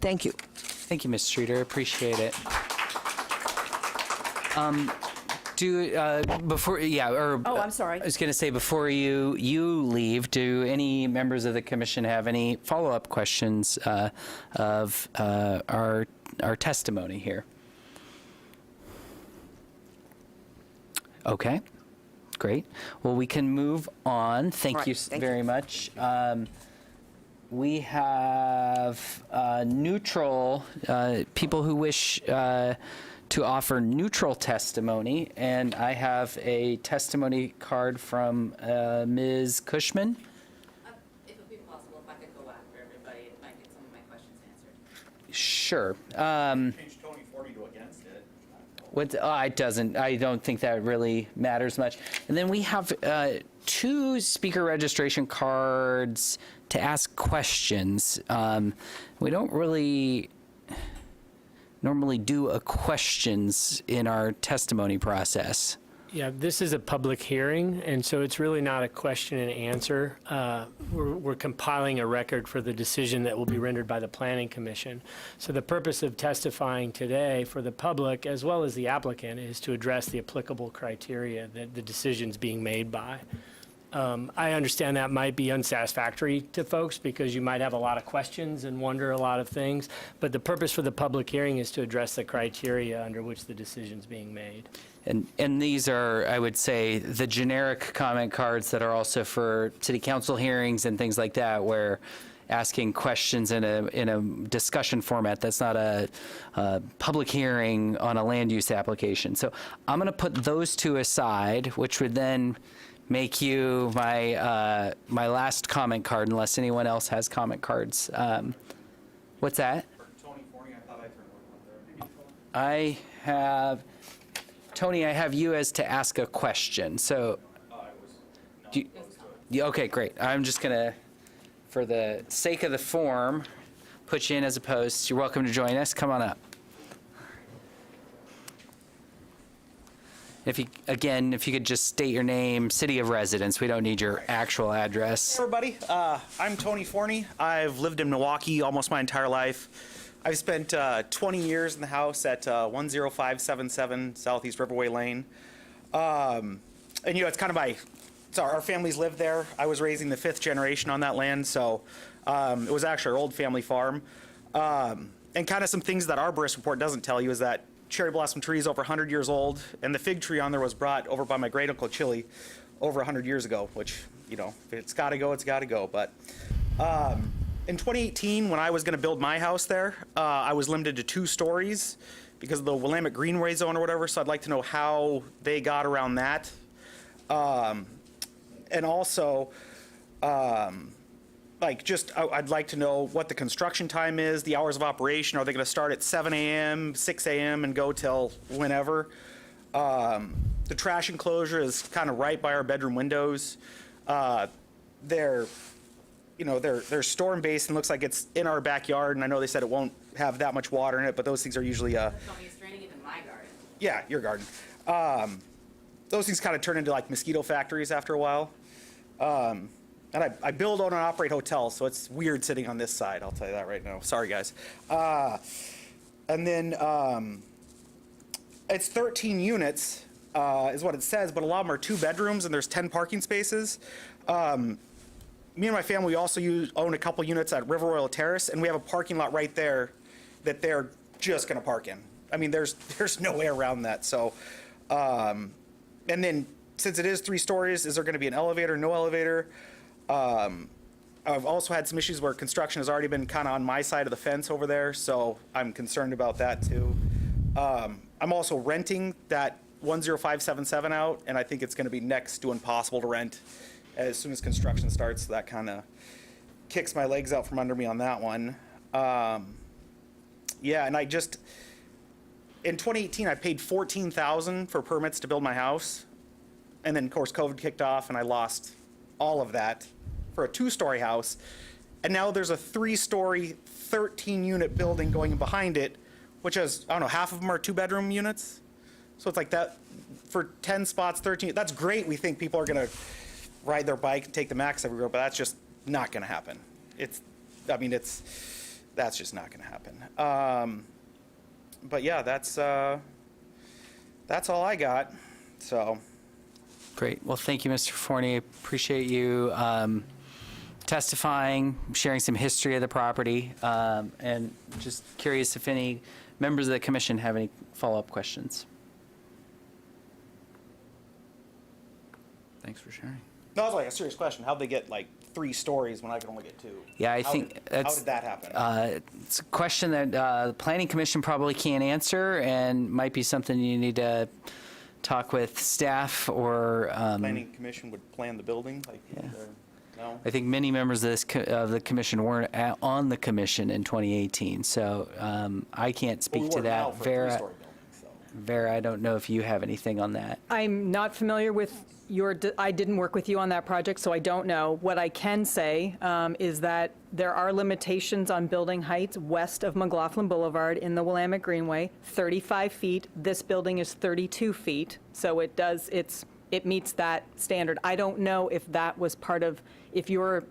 Thank you. Thank you, Ms. Streeter. Appreciate it. Oh, I'm sorry. I was going to say, before you leave, do any members of the commission have any follow-up questions of our testimony here? Okay, great. Well, we can move on. Thank you very much. We have neutral people who wish to offer neutral testimony, and I have a testimony card from Ms. Cushman. If it would be possible, if I could go after everybody, it might get some of my questions answered. Sure. Change Tony 40 to against it. I don't think that really matters much. And then we have 2 speaker registration cards to ask questions. We don't really normally do a questions in our testimony process. Yeah, this is a public hearing, and so it's really not a question and answer. We're compiling a record for the decision that will be rendered by the Planning Commission. So the purpose of testifying today for the public, as well as the applicant, is to address the applicable criteria that the decision's being made by. I understand that might be unsatisfactory to folks because you might have a lot of questions and wonder a lot of things, but the purpose for the public hearing is to address the criteria under which the decision's being made. And these are, I would say, the generic comment cards that are also for city council hearings and things like that, where asking questions in a discussion format that's not a public hearing on a land use application. So I'm going to put those 2 aside, which would then make you my my last comment card, unless anyone else has comment cards. What's that? For Tony 40, I thought I turned one there. I have, Tony, I have you as to ask a question. So, okay, great. I'm just going to, for the sake of the form, put you in as opposed. You're welcome to join us. Come on up. If you could just state your name, city of residence. We don't need your actual address. Everybody, I'm Tony Forney. I've lived in Milwaukee almost my entire life. I've spent 20 years in the house at 10577 Southeast Riverway Lane. And, you know, it's kind of our families lived there. I was raising the 5th generation on that land, so it was actually our old family farm. And kind of some things that arborist report doesn't tell you is that cherry blossom tree is over 100 years old, and the fig tree on there was brought over by my great uncle Chili over 100 years ago, which, you know, if it's got to go, it's got to go. But in 2018, when I was going to build my house there, I was limited to 2 stories because of the Willamette Greenway zone or whatever, so I'd like to know how they got around that. And also, I'd like to know what the construction time is, the hours of operation. Are they going to start at 7 a.m., 6 a.m., and go till whenever? The trash enclosure is kind of right by our bedroom windows. Their storm basin looks like it's in our backyard, and I know they said it won't have that much water in it, but those things are usually It's draining it in my garden. yeah, your garden. Those things kind of turn into like mosquito factories after a while. And I build, own, and operate hotels, so it's weird sitting on this side, I'll tell you that right now. Sorry, guys. And then it's 13 units, is what it says, but a lot of them are 2 bedrooms, and there's 10 parking spaces. Me and my family also own a couple units at River Royal Terrace, and we have a parking lot right there that they're just going to park in. I mean, there's no way around that. So, and then since it is 3 stories, is there going to be an elevator? No elevator. I've also had some issues where construction has already been kind of on my side of the fence over there, so I'm concerned about that too. I'm also renting that 10577 out, and I think it's going to be next to impossible to rent as soon as construction starts. So that kind of kicks my legs out from under me on that one. Yeah, and in 2018, I paid $14,000 for permits to build my house, and then of course COVID kicked off, and I lost all of that for a 2-story house. And now there's a 3-story, 13-unit building going behind it, which has, I don't know, half of them are 2-bedroom units. So it's like that for 10 spots, 13. That's great. We think people are going to ride their bike and take the max everywhere, but that's just not going to happen. That's just not going to happen. But yeah, that's all I got. So. Great. Well, thank you, Mr. Forney. Appreciate you testifying, sharing some history of the property, and just curious if any members of the commission have any follow-up questions. Thanks for sharing. No, it's like a serious question. How'd they get like 3 stories when I could only get 2? Yeah, I think how did that happen? it's a question that the Planning Commission probably can't answer, and might be something you need to talk with staff or. Planning Commission would plan the building? No? I think many members of the commission weren't on the commission in 2018, so I can't speak to that. Vera, I don't know if you have anything on that. I'm not familiar with I didn't work with you on that project, so I don't know. What I can say is that there are limitations on building heights west of McLaughlin Boulevard in the Willamette Greenway, 35 feet. This building is 32 feet, so it meets that standard. I don't know if that was part of, if your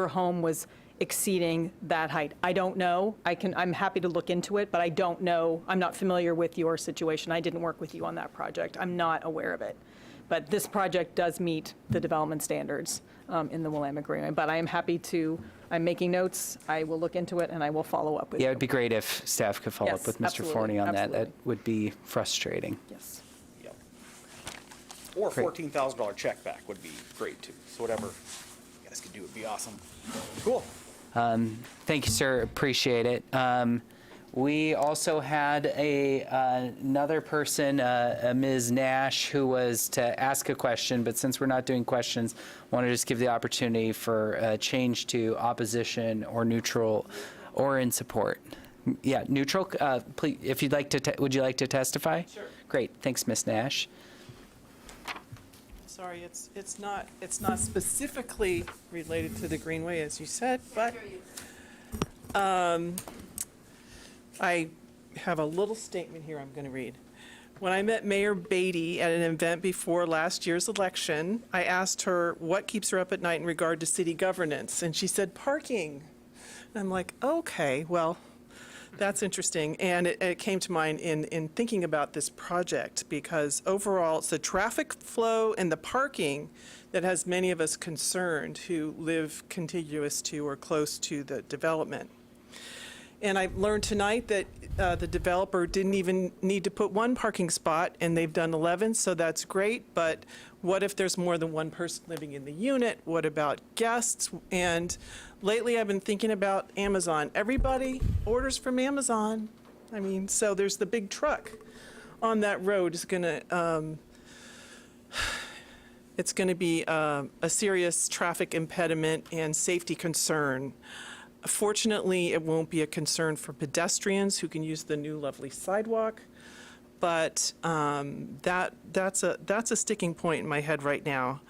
home was exceeding that height. I don't know. I'm happy to look into it, but I don't know. I'm not familiar with your situation. I didn't work with you on that project. I'm not aware of it. But this project does meet the development standards in the Willamette Greenway. But I am happy to, I'm making notes, I will look into it, and I will follow up with you. Yeah, it'd be great if staff could follow up with Mr. Forney on that. That would be frustrating. Yes. Yep. Or $14,000 check back would be great too. So whatever you guys could do would be awesome. Cool. Thank you, sir. Appreciate it. We also had another person, Ms. Nash, who was to ask a question, but since we're not doing questions, I want to just give the opportunity for a change to opposition or neutral or in support. Yeah, neutral. Please, if you'd like to, would you like to testify? Sure. Great. Thanks, Ms. Nash. Sorry, it's not specifically related to the Greenway, as you said, but I have a little statement here I'm going to read. When I met Mayor Beatty at an event before last year's election, I asked her what keeps her up at night in regard to city governance, and she said parking. And I'm like, okay, well, That's interesting, and it came to mind in thinking about this project, because overall, it's the traffic flow and the parking that has many of us concerned who live contiguous to or close to the development. And I learned tonight that the developer didn't even need to put one parking spot, and they've done 11, so that's great, but what if there's more than one person living in the unit? What about guests? And lately, I've been thinking about Amazon. Everybody orders from Amazon. I mean, so there's the big truck on that road is gonna, it's gonna be a serious traffic impediment and safety concern. Fortunately, it won't be a concern for pedestrians who can use the new lovely sidewalk, but that's a sticking point in my head right now.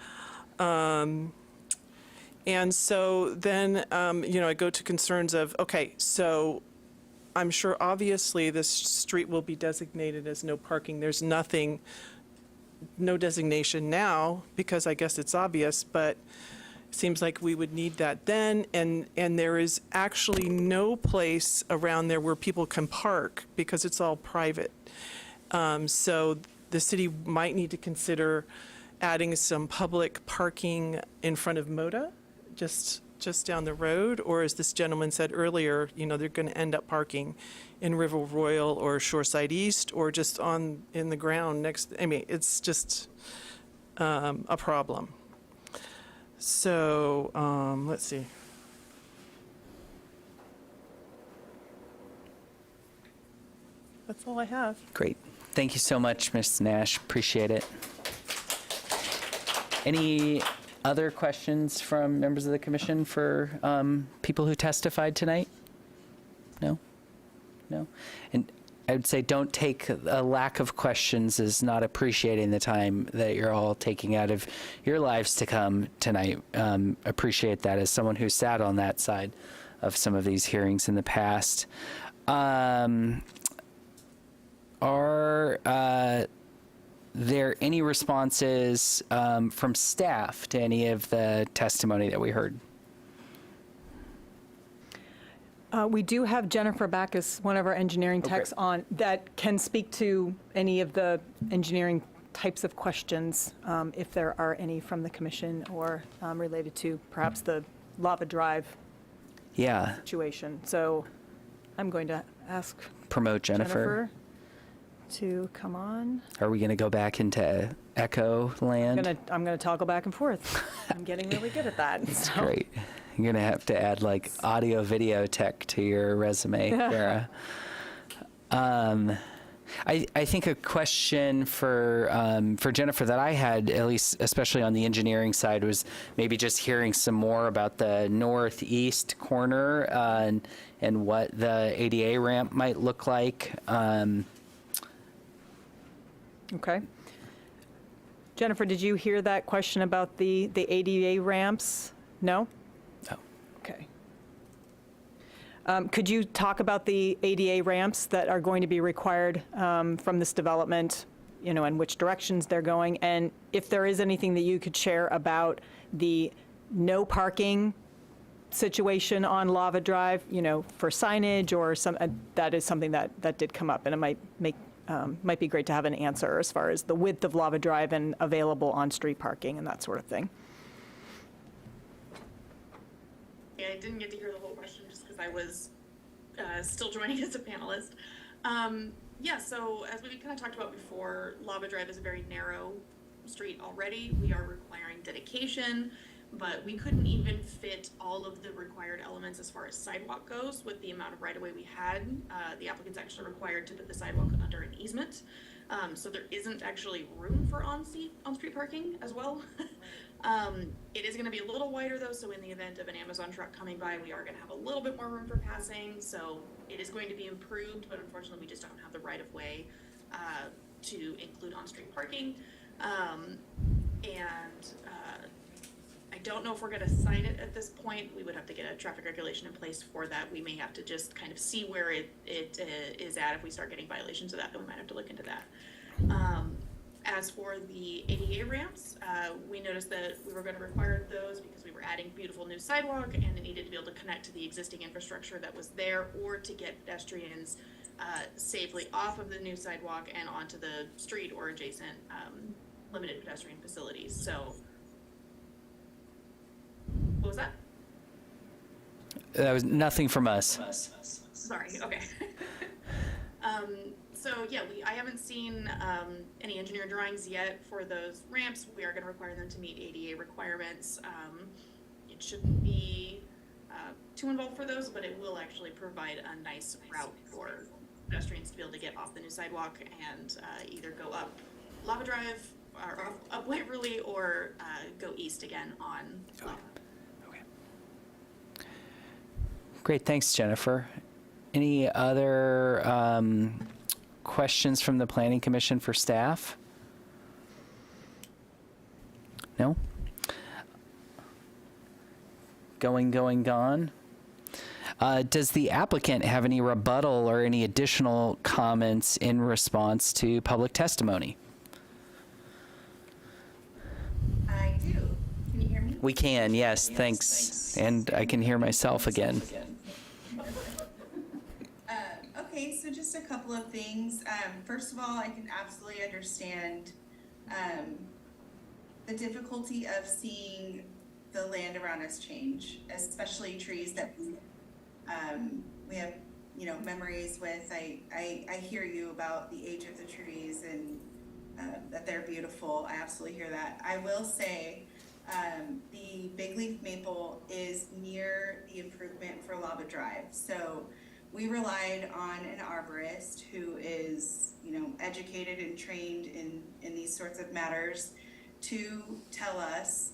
And so then, I go to concerns of, okay, so I'm sure obviously this street will be designated as no parking. There's nothing, no designation now, because I guess it's obvious, but it seems like we would need that then. And there is actually no place around there where people can park because it's all private. So the city might need to consider adding some public parking in front of MODA, just down the road, or as this gentleman said earlier, they're going to end up parking in River Royal or Shoreside East, or just in the ground next. I mean, it's just a problem. So let's see. That's all I have. Great. Thank you so much, Ms. Nash. Appreciate it. Any other questions from members of the commission for people who testified tonight? No? And I would say don't take a lack of questions as not appreciating the time that you're all taking out of your lives to come tonight. Appreciate that as someone who sat on that side of some of these hearings in the past. Are there any responses from staff to any of the testimony that we heard? We do have Jennifer Backus, one of our engineering techs, on that can speak to any of the engineering types of questions, if there are any from the commission or related to perhaps the Lava Drive situation. So I'm going to ask Promote Jennifer to come on. Are we going to go back into echo land? I'm going to toggle back and forth. I'm getting really good at that. That's great. You're going to have to add like audio video tech to your resume, Vera. I think a question for Jennifer that I had, at least especially on the engineering side, was maybe just hearing some more about the northeast corner and what the ADA ramp might look like. Okay. Jennifer, did you hear that question about the ADA ramps? No? No. Okay. Could you talk about the ADA ramps that are going to be required from this development, and which directions they're going? And if there is anything that you could share about the no parking situation on Lava Drive, for signage or that is something that did come up, and it might be great to have an answer as far as the width of Lava Drive and available on-street parking and that sort of thing. Yeah, I didn't get to hear the whole question just because I was still joining as a panelist. So as we kind of talked about before, Lava Drive is a very narrow street already. We are requiring dedication, but we couldn't even fit all of the required elements as far as sidewalk goes with the amount of right-of-way we had. The applicant's actually required to put the sidewalk under an easement. So there isn't actually room for on-street parking as well. It is going to be a little wider though, so in the event of an Amazon truck coming by, we are going to have a little bit more room for passing. So it is going to be improved, but unfortunately we just don't have the right-of-way to include on-street parking. I don't know if we're going to sign it at this point. We would have to get a traffic regulation in place for that. We may have to just kind of see where it is at. If we start getting violations of that, then we might have to look into that. As for the ADA ramps, we noticed that we were going to require those because we were adding beautiful new sidewalk and it needed to be able to connect to the existing infrastructure that was there, or to get pedestrians safely off of the new sidewalk and onto the street or adjacent limited pedestrian facilities. So, what was that? That was nothing from us. Sorry, okay. So yeah, I haven't seen any engineer drawings yet for those ramps. We are going to require them to meet ADA requirements. It shouldn't be too involved for those, but it will actually provide a nice route for pedestrians to be able to get off the new sidewalk and either go up Lava Drive or up Waverly, or go east again on Lava. Okay. Great, thanks, Jennifer. Any other questions from the Planning Commission for staff? No? Gone. Does the applicant have any rebuttal or any additional comments in response to public testimony? I do. Can you hear me? We can, yes, thanks. And I can hear myself again. Okay, so just a couple of things. First of all, I can absolutely understand the difficulty of seeing the land around us change, especially trees that we have, memories with. I hear you about the age of the trees and that they're beautiful. I absolutely hear that. I will say the big leaf maple is near the improvement for Lava Drive. So we relied on an arborist who is, educated and trained in these sorts of matters to tell us,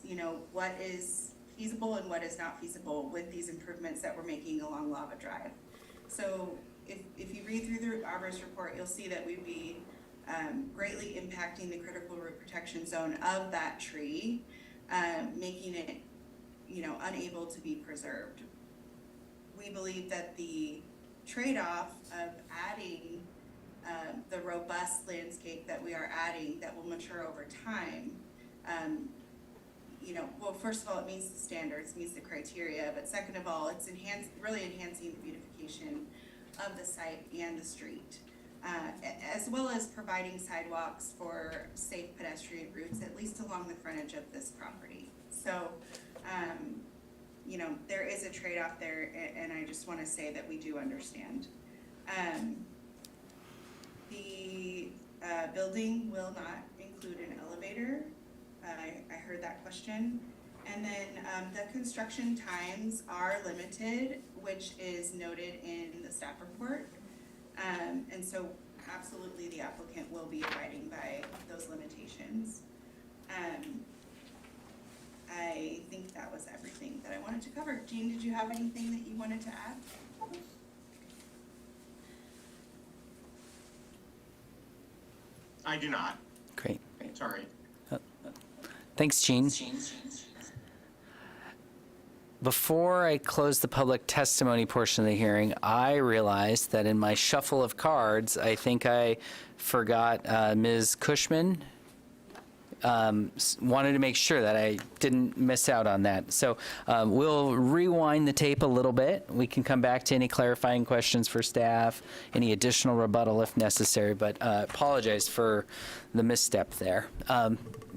what is feasible and what is not feasible with these improvements that we're making along Lava Drive. So if you read through the arborist report, you'll see that we'd be greatly impacting the critical root protection zone of that tree, making it, unable to be preserved. We believe that the trade-off of adding the robust landscape that we are adding that will mature over time, well, first of all, it meets the standards, meets the criteria, but second of all, it's really enhancing the beautification of the site and the street, as well as providing sidewalks for safe pedestrian routes, at least along the frontage of this property. So, there is a trade-off there, and I just want to say that we do understand. The building will not include an elevator. I heard that question. And then the construction times are limited, which is noted in the staff report. And so absolutely the applicant will be abiding by those limitations. I think that was everything that I wanted to cover. Jean, did you have anything that you wanted to add? I do not. Great. Sorry. Thanks, Jean. Before I close the public testimony portion of the hearing, I realized that in my shuffle of cards, I think I forgot Ms. Cushman. Wanted to make sure that I didn't miss out on that. So we'll rewind the tape a little bit. We can come back to any clarifying questions for staff, any additional rebuttal if necessary, but apologize for the misstep there.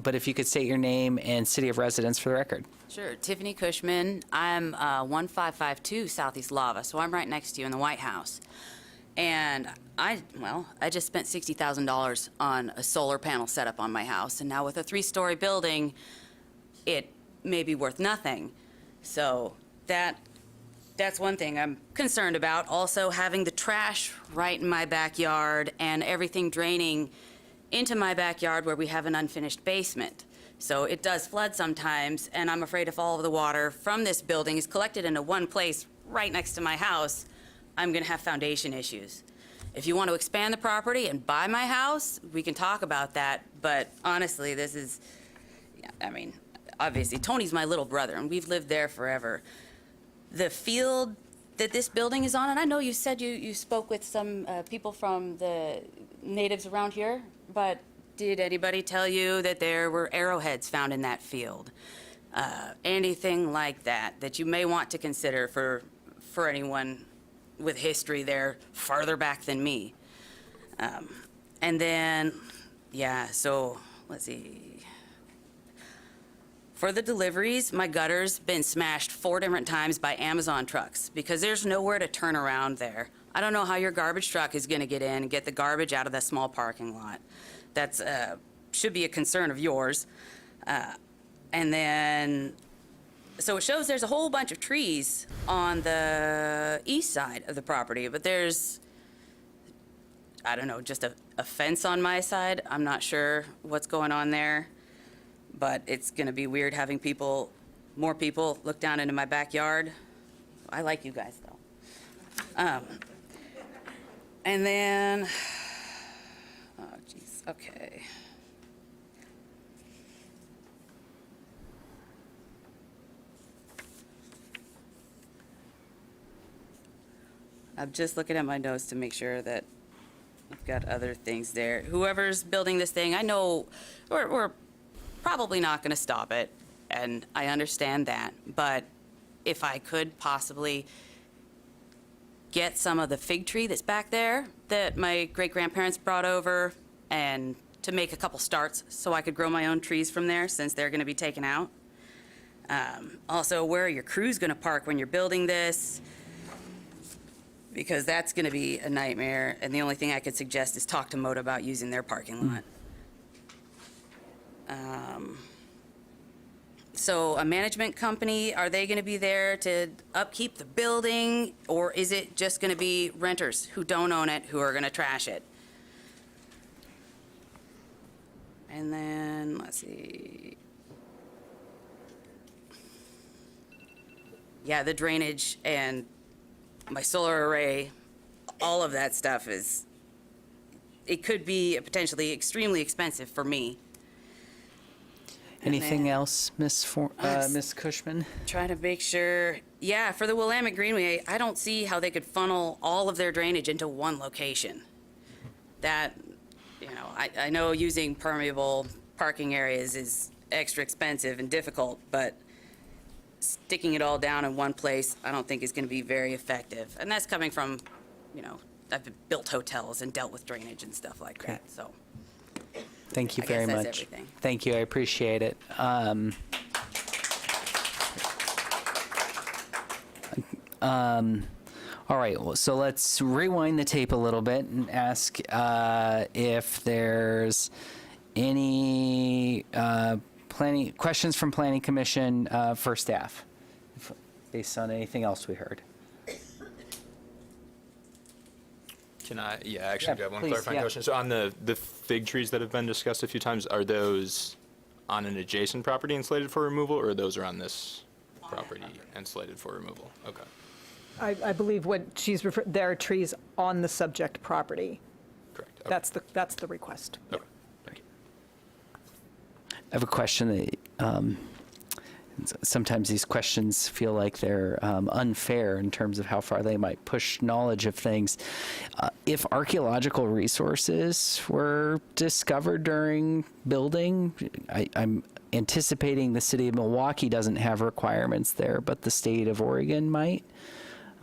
But if you could state your name and city of residence for the record. Sure, Tiffany Cushman. I'm 1552 Southeast Lava, so I'm right next to you in the White House. And I just spent $60,000 on a solar panel setup on my house, and now with a 3-story building, it may be worth nothing. So that's one thing I'm concerned about. Also, having the trash right in my backyard and everything draining into my backyard where we have an unfinished basement. So it does flood sometimes, and I'm afraid if all of the water from this building is collected into one place right next to my house, I'm gonna have foundation issues. If you want to expand the property and buy my house, we can talk about that, but honestly, this is, obviously, Tony's my little brother, and we've lived there forever. The field that this building is on, and I know you said you spoke with some people from the natives around here, but Did anybody tell you that there were arrowheads found in that field? Anything like that that you may want to consider for anyone with history there farther back than me. And then, yeah, so let's see. For the deliveries, my gutter's been smashed 4 different times by Amazon trucks because there's nowhere to turn around there. I don't know how your garbage truck is going to get in and get the garbage out of that small parking lot. That's should be a concern of yours. And then, so it shows there's a whole bunch of trees on the east side of the property, but there's, I don't know, just a fence on my side. I'm not sure what's going on there. But it's going to be weird having more people look down into my backyard. I like you guys, though. And then, oh, jeez, okay. I'm just looking at my notes to make sure that I've got other things there. Whoever's building this thing, I know we're probably not going to stop it, and I understand that. But if I could possibly get some of the fig tree that's back there that my great-grandparents brought over and to make a couple starts so I could grow my own trees from there since they're going to be taken out. Also, where are your crews going to park when you're building this? Because that's going to be a nightmare, and the only thing I could suggest is talk to MODA about using their parking lot. So a management company, are they going to be there to upkeep the building, or is it just going to be renters who don't own it who are going to trash it? And then, let's see. Yeah, the drainage and my solar array, all of that stuff it could be potentially extremely expensive for me. Anything else, Miss Cushman? Trying to make sure, yeah, for the Willamette Greenway, I don't see how they could funnel all of their drainage into one location. That, I know using permeable parking areas is extra expensive and difficult, but sticking it all down in one place, I don't think is going to be very effective. And that's coming from, I've built hotels and dealt with drainage and stuff like that, so. Thank you I guess very that's much. everything. Thank you. I appreciate it. All right. Well, so let's rewind the tape a little bit and ask if there's any questions from Planning Commission for staff, based on anything else we heard. Can I, actually, do have one please, clarifying yeah. question. So on the fig trees that have been discussed a few times, are those on an adjacent property and slated for removal, or those are on this property and slated for removal? Okay. I believe what she's referring, there are trees on the subject property. Correct. Okay. That's the request. Okay. Thank you. I have a question that sometimes these questions feel like they're unfair in terms of how far they might push knowledge of things. If archaeological resources were discovered during building, I'm anticipating the city of Milwaukie doesn't have requirements there, but the state of Oregon might.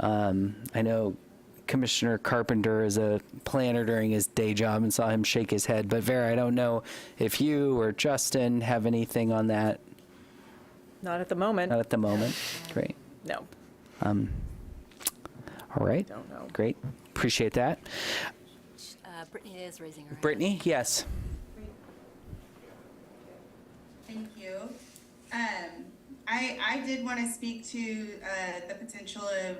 I know Commissioner Carpenter is a planner during his day job and saw him shake his head, but Vera, I don't know if you or Justin have anything on that. Not at the moment. Not at the moment. Great. No. All right. Don't know. Great. Appreciate that. Brittany is raising her hand. Brittany, yes. Thank you. I did want to speak to the potential of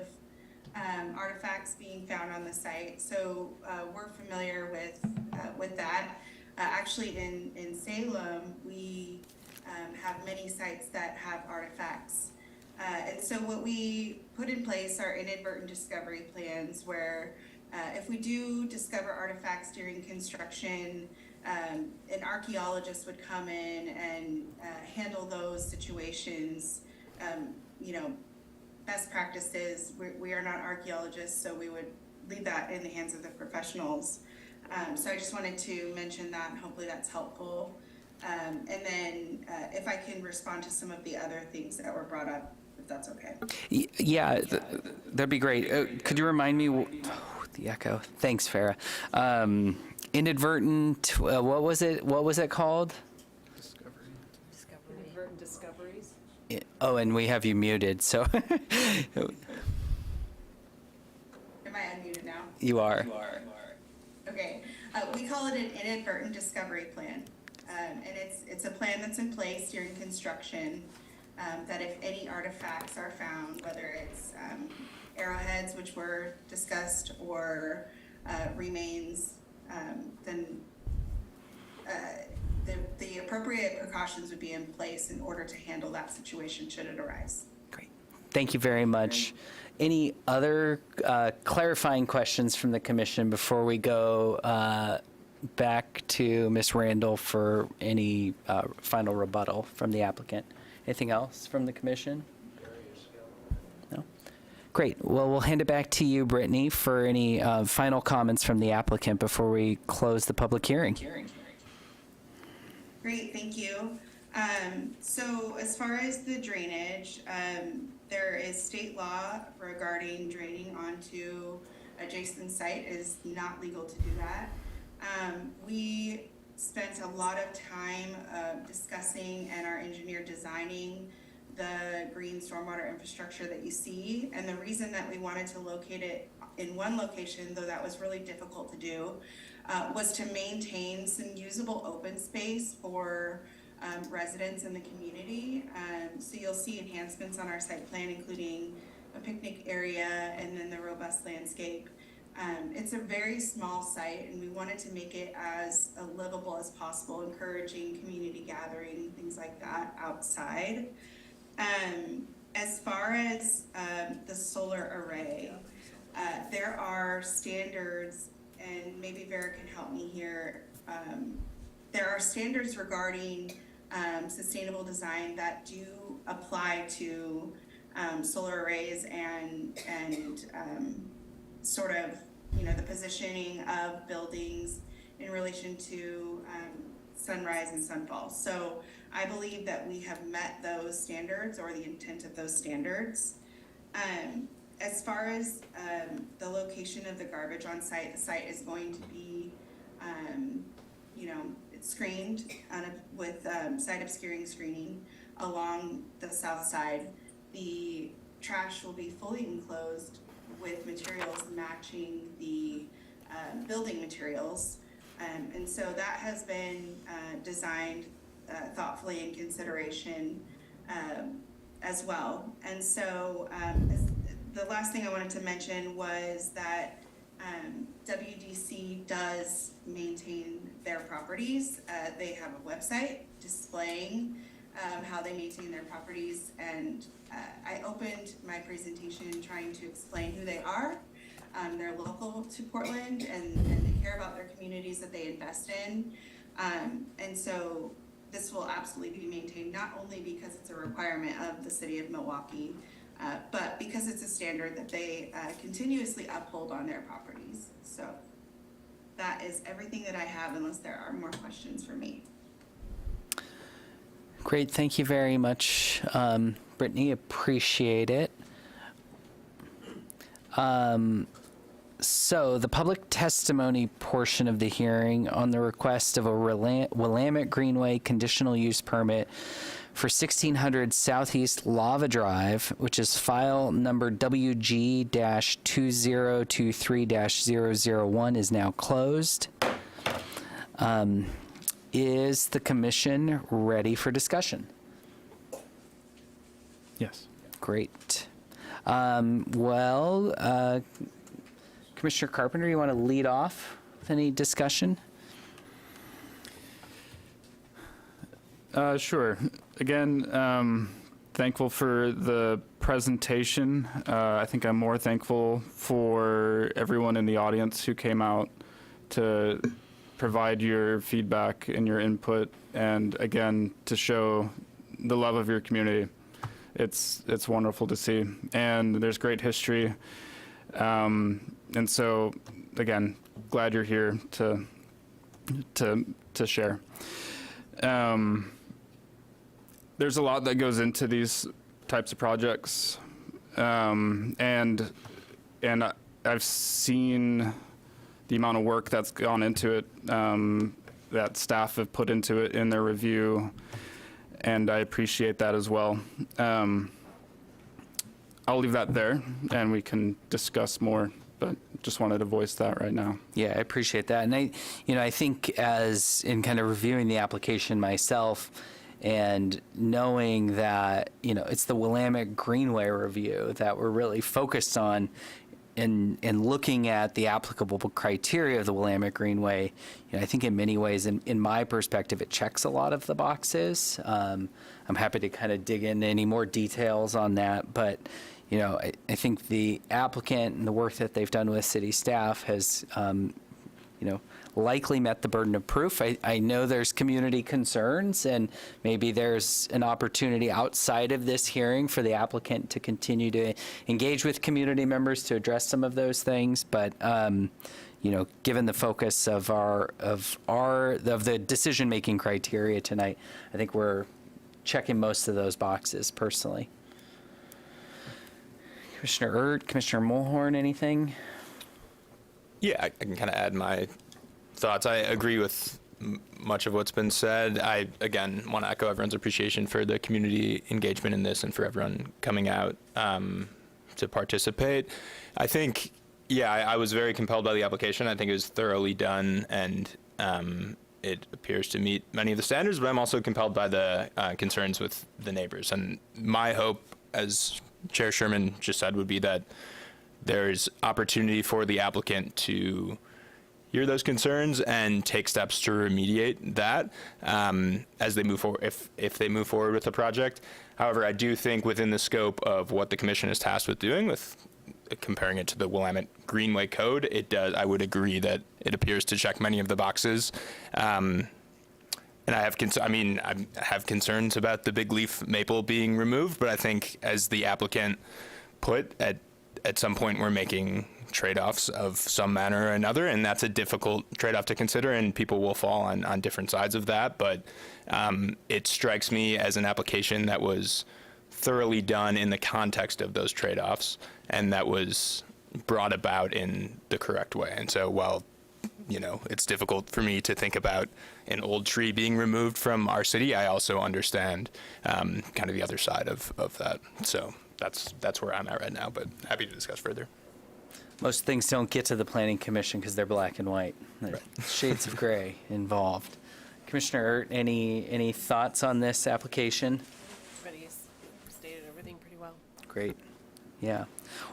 artifacts being found on the site. So we're familiar with that. Actually, in Salem, we have many sites that have artifacts. And so what we put in place are inadvertent discovery plans where if we do discover artifacts during construction, an archaeologist would come in and handle those situations. Best practices, we are not archaeologists, so we would leave that in the hands of the professionals. So I just wanted to mention that, and hopefully that's helpful. And then if I can respond to some of the other things that were brought up, if that's okay. Yeah, that'd be great. Could you remind me, the echo, thanks, Farah. Inadvertent, what was it called? Inadvertent discoveries. Oh, and we have you muted, so. Am I unmuted now? You are. Okay, we call it an inadvertent discovery plan. And it's a plan that's in place during construction, that if any artifacts are found, whether it's arrowheads, which were discussed, or remains, then the appropriate precautions would be in place in order to handle that situation should it arise. Great. Thank you very much. Any other clarifying questions from the commission before we go back to Ms. Randall for any final rebuttal from the applicant? Anything else from the commission? No? Great. Well, we'll hand it back to you, Brittany, for any final comments from the applicant before we close the public hearing. Great, thank you. So as far as the drainage, there is state law regarding draining onto adjacent site. It is not legal to do that. We spent a lot of time discussing and our engineer designing the green stormwater infrastructure that you see. And the reason that we wanted to locate it in one location, though that was really difficult to do, was to maintain some usable open space for residents in the community. So you'll see enhancements on our site plan, including a picnic area and then the robust landscape. It's a very small site, and we wanted to make it as livable as possible, encouraging community gathering, things like that outside. As far as the solar array, there are standards, and maybe Vera can help me here. There are standards regarding sustainable design that do apply to solar arrays and sort of, the positioning of buildings in relation to sunrise and sunfall. So I believe that we have met those standards, or the intent of those standards. As far as the location of the garbage on site, the site is going to be, it's screened with site obscuring screening along the south side. The trash will be fully enclosed with materials matching the building materials. And so that has been designed thoughtfully in consideration as well. And so the last thing I wanted to mention was that WDC does maintain their properties. They have a website displaying how they maintain their properties, and I opened my presentation trying to explain who they are. They're local to Portland, and they care about their communities that they invest in. And so this will absolutely be maintained, not only because it's a requirement of the city of Milwaukie, but because it's a standard that they continuously uphold on their properties. So that is everything that I have, unless there are more questions for me. Great, thank you very much, Brittany, appreciate it. So the public testimony portion of the hearing on the request of a Willamette Greenway conditional use permit for 1600 Southeast Lava Drive, which is file number WG-2023-001, is now closed. Is the commission ready for discussion? Yes. Great. Commissioner Carpenter, you want to lead off with any discussion? Sure. Again, thankful for the presentation. I think I'm more thankful for everyone in the audience who came out to provide your feedback and your input, and again, to show the love of your community. It's wonderful to see, and there's great history. And so, again, glad glad you're here to share. There's a lot that goes into these types of projects, and I've seen the amount of work that's gone into it, that staff have put into it in their review, and I appreciate that as well. I'll leave that there, and we can discuss more, but just wanted to voice that right now. Yeah, I appreciate that. And I think as in kind of reviewing the application myself and knowing that, it's the Willamette Greenway review that we're really focused on in looking at the applicable criteria of the Willamette Greenway, I think in many ways, in my perspective, it checks a lot of the boxes. I'm happy to kind of dig into any more details on that, but I think the applicant and the work that they've done with city staff has, likely met the burden of proof. I know there's community concerns, and maybe there's an opportunity outside of this hearing for the applicant to continue to engage with community members to address some of those things. But, given the focus of the decision-making criteria tonight, I think we're checking most of those boxes personally. Commissioner Ert, Commissioner Mulhorn, anything? Yeah, I can kind of add my thoughts. I agree with much of what's been said. I, again, want to echo everyone's appreciation for the community engagement in this and for everyone coming out to participate. I think, I was very compelled by the application. I think it was thoroughly done, and it appears to meet many of the standards, but I'm also compelled by the concerns with the neighbors. And my hope, as Chair Sherman just said, would be that there's opportunity for the applicant to hear those concerns and take steps to remediate that as they move forward, if they move forward with the project. However, I do think within the scope of what the commission is tasked with doing, with comparing it to the Willamette Greenway Code, I would agree that it appears to check many of the boxes. And I have concerns about the big leaf maple being removed, but I think as the applicant put, at some point we're making trade-offs of some manner or another, and that's a difficult trade-off to consider, and people will fall on different sides of that. But it strikes me as an application that was thoroughly done in the context of those trade-offs, and that was brought about in the correct way. And so while it's difficult for me to think about an old tree being removed from our city, I also understand kind of the other side of that. So that's where I'm at right now, but happy to discuss further. Most things don't get to the Planning Commission because they're black and white. There's shades of gray involved. Commissioner Ert, any thoughts on this application? Everybody's stated everything pretty well. Great. Yeah.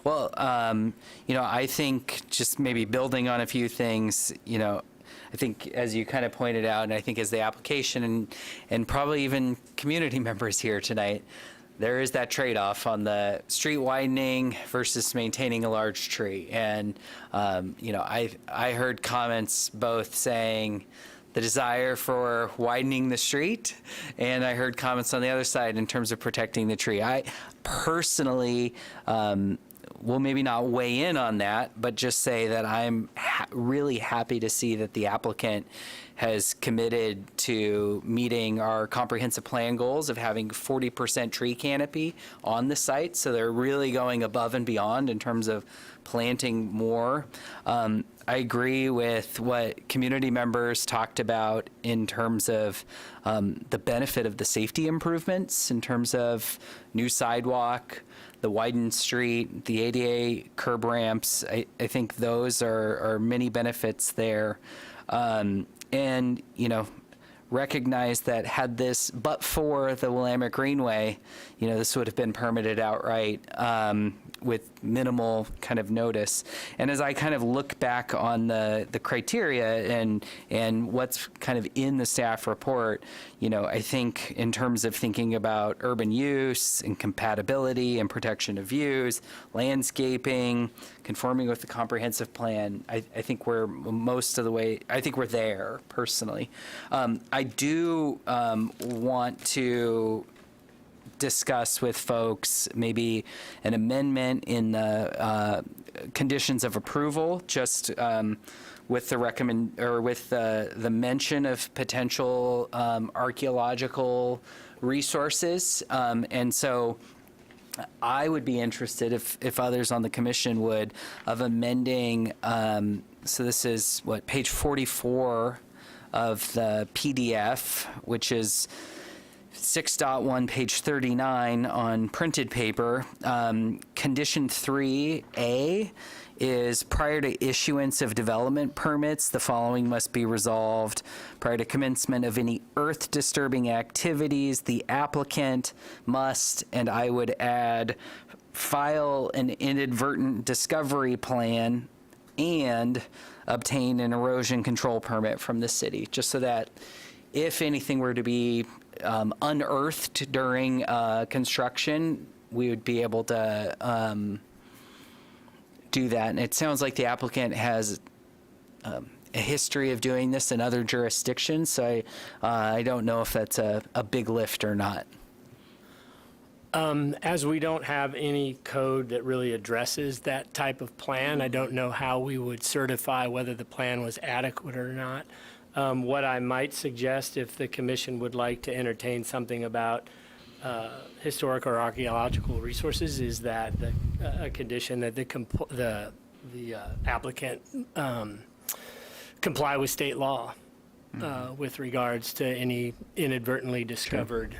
Well, I think just maybe building on a few things, I think as you kind of pointed out, and I think as the application and probably even community members here tonight, there is that trade-off on the street widening versus maintaining a large tree. And, I heard comments both saying the desire for widening the street, and I heard comments on the other side in terms of protecting the tree. I personally will maybe not weigh in on that, but just say that I'm really happy to see that the applicant has committed to meeting our comprehensive plan goals of having 40% tree canopy on the site. So they're really going above and beyond in terms of planting more. I agree with what community members talked about in terms of the benefit of the safety improvements, in terms of new sidewalk, the widened street, the ADA curb ramps. I think those are many benefits there. And, recognize that had this, but for the Willamette Greenway, this would have been permitted outright with minimal kind of notice. And as I kind of look back on the criteria and what's kind of in the staff report, I think in terms of thinking about urban use and compatibility and protection of views, landscaping, conforming with the comprehensive plan, I think we're most of the way, I think we're there personally. I do want to discuss with folks maybe an amendment in the conditions of approval, just with the mention of potential archaeological resources. And so I would be interested, if others on the commission would, of amending, so this is page 44 of the PDF, which is 6.1, page 39 on printed paper. Condition 3A is prior to issuance of development permits, the following must be resolved. Prior to commencement of any earth-disturbing activities, the applicant must, and I would add, file an inadvertent discovery plan and obtain an erosion control permit from the city, just so that if anything were to be unearthed during construction, we would be able to do that. And it sounds like the applicant has a history of doing this in other jurisdictions, so I don't know if that's a big lift or not. As we don't have any code that really addresses that type of plan, I don't know how we would certify whether the plan was adequate or not. What I might suggest, if the commission would like to entertain something about historic or archaeological resources, is that a condition that the applicant comply with state law with regards to any inadvertently discovered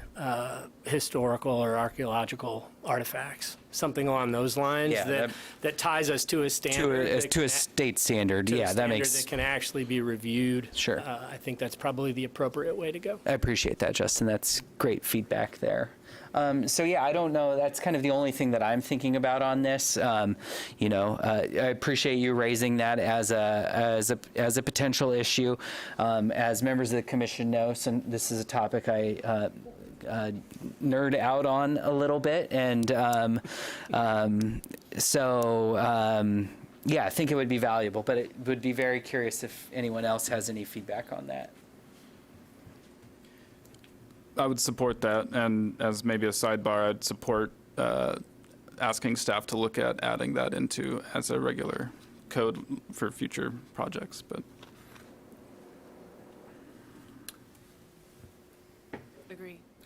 historical or archaeological artifacts. Something along those lines that ties us to a standard. To a state standard, that makes... that can actually be reviewed. Sure. I think that's probably the appropriate way to go. I appreciate that, Justin. That's great feedback there. So yeah, I don't know. That's kind of the only thing that I'm thinking about on this. I appreciate you raising that as a potential issue. As members of the commission know, this is a topic I nerd out on a little bit, and I think it would be valuable. But it would be very curious if anyone else has any feedback on that. I would support that, and as maybe a sidebar, I'd support asking staff to look at adding that into as a regular code for future projects. But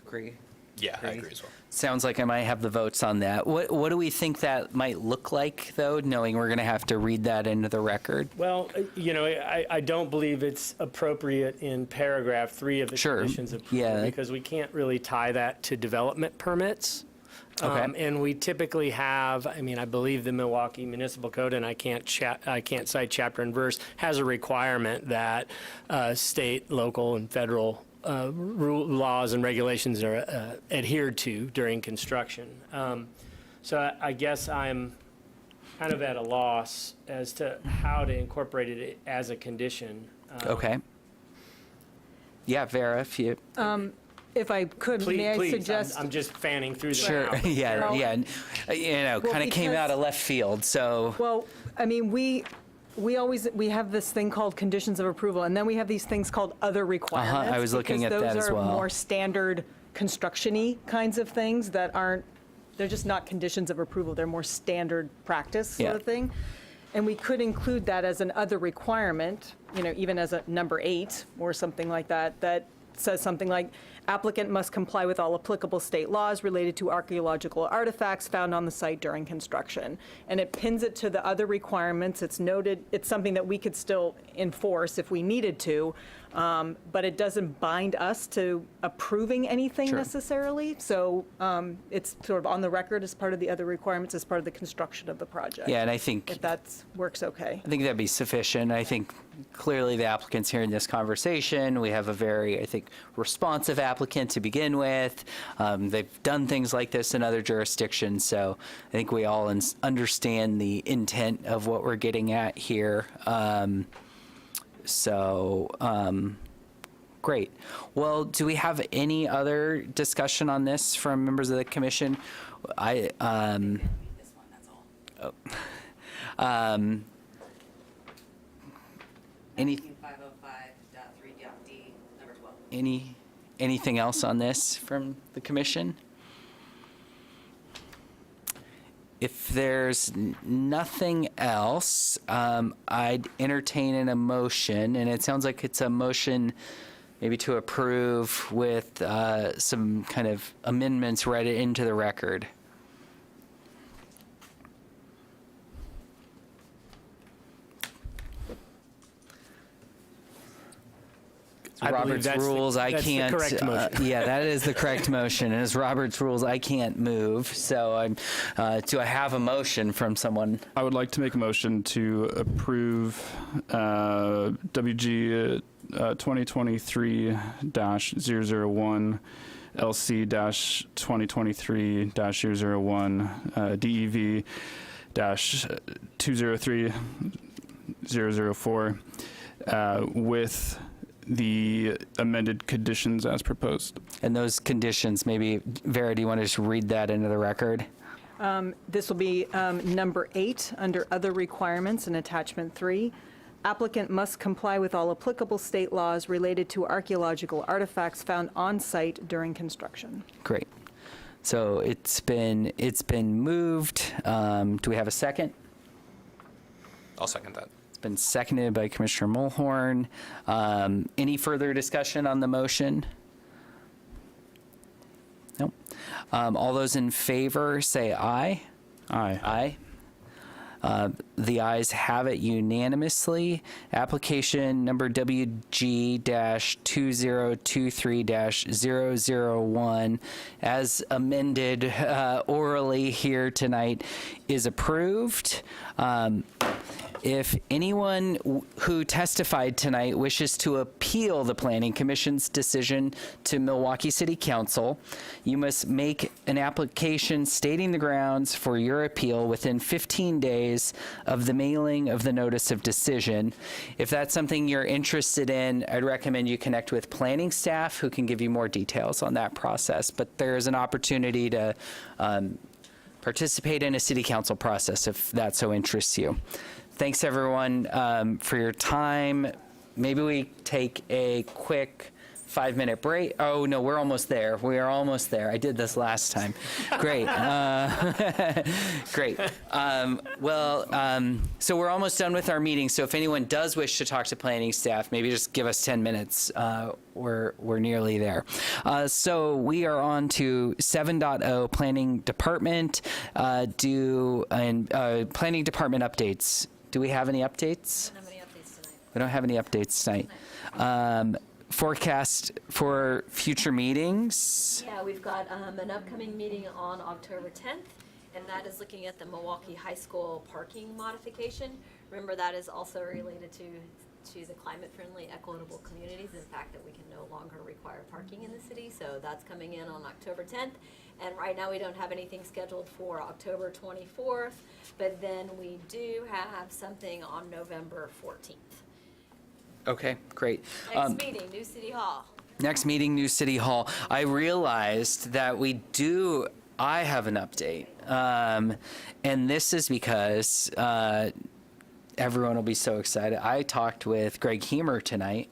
Agree. Yeah, I agree as well. Sounds like I might have the votes on that. What do we think that might look like, though, knowing we're going to have to read that into the record? Well, I don't believe it's appropriate in paragraph 3 of the conditions of approval, because we can't really tie that to development permits. Okay. And we typically have, I believe the Milwaukie Municipal Code, and I can't cite chapter and verse, has a requirement that state, local, and federal laws and regulations are adhered to during construction. So I guess I'm kind of at a loss as to how to incorporate it as a condition. Okay. Yeah, Vera, if you... If I could, may I suggest... I'm just fanning through the Sure, now. kind of came out of left field, so... Well, we have this thing called conditions of approval, and then we have these things called other requirements. I was looking at that as well. Because those are more standard construction-y kinds of things that aren't, they're just not conditions of approval. They're more standard practice sort of thing. And we could include that as an other requirement, even as a number 8 or something like that, that says something like, applicant must comply with all applicable state laws related to archaeological artifacts found on the site during construction. And it pins it to the other requirements. It's noted, it's something that we could still enforce if we needed to, but it doesn't bind us to approving anything necessarily. So it's sort of on the record as part of the other requirements, as part of the construction of the project. Yeah, and I think... If that works okay. I think that'd be sufficient. I think clearly the applicant's hearing this conversation. We have a very, responsive applicant to begin with. They've done things like this in other jurisdictions, so I think we all understand the intent of what we're getting at here. Great. Well, do we have any other discussion on this from members of the commission? This one, that's all. Any 505.3.d, number 12. Anything else on this from the commission? If there's nothing else, I'd entertain a motion, and it sounds like it's a motion maybe to approve with some kind of amendments read into the record. I believe Robert's that's the- rules, I that's the can't. correct motion. Yeah, that is the correct motion. And as Robert's rules, I can't move. So do I have a motion from someone? I would like to make a motion to approve WG 2023-001, LC-2023-001, DEV-203-004, with the amended conditions as proposed. And those conditions, maybe, Vera, do you want to just read that into the record? This will be number 8, under other requirements in attachment 3. Applicant must comply with all applicable state laws related to archaeological artifacts found on site during construction. Great. So it's been moved. Do we have a second? I'll second that. It's been seconded by Commissioner Mulhorn. Any further discussion on the motion? No. All those in favor say aye. Aye. Aye. The ayes have it unanimously. Application number WG-2023-001, as amended orally here tonight, is approved. If anyone who testified tonight wishes to appeal the Planning Commission's decision to Milwaukie City Council, you must make an application stating the grounds for your appeal within 15 days of the mailing of the notice of decision. If that's something you're interested in, I'd recommend you connect with planning staff who can give you more details on that process. But there's an opportunity to participate in a city council process if that so interests you. Thanks, everyone, for your time. Maybe we take a quick 5-minute break. Oh, no, we're almost there. We are almost there. I did this last time. Great. Great. So we're almost done with our meeting. So if anyone does wish to talk to planning staff, maybe just give us 10 minutes. We're nearly there. So we are on to 7.0 Planning Department. Planning Department updates. Do we have any updates? We don't have any updates tonight. Forecast for future meetings. Yeah, we've got an upcoming meeting on October 10th, and that is looking at the Milwaukie High School parking modification. Remember, that is also related to the climate-friendly, equitable communities, the fact that we can no longer require parking in the city. So that's coming in on October 10th. And right now we don't have anything scheduled for October 24th, but then we do have something on November 14th. Okay, great. Next meeting, New City Hall. Next meeting, New City Hall. I realized that I have an update. And this is because everyone will be so excited. I talked with Greg Hemer tonight,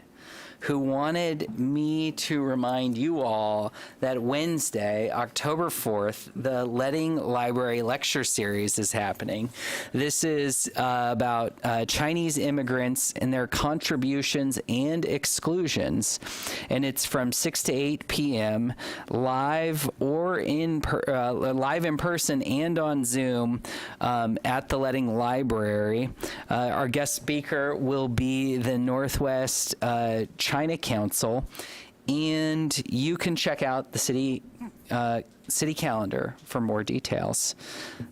who wanted me to remind you all that Wednesday, October 4th, the Letting Library Lecture Series is happening. This is about Chinese immigrants and their contributions and exclusions. And it's from 6 to 8 p.m. live in person and on Zoom at the Letting Library. Our guest speaker will be the Northwest China Council, and you can check out the city calendar for more details.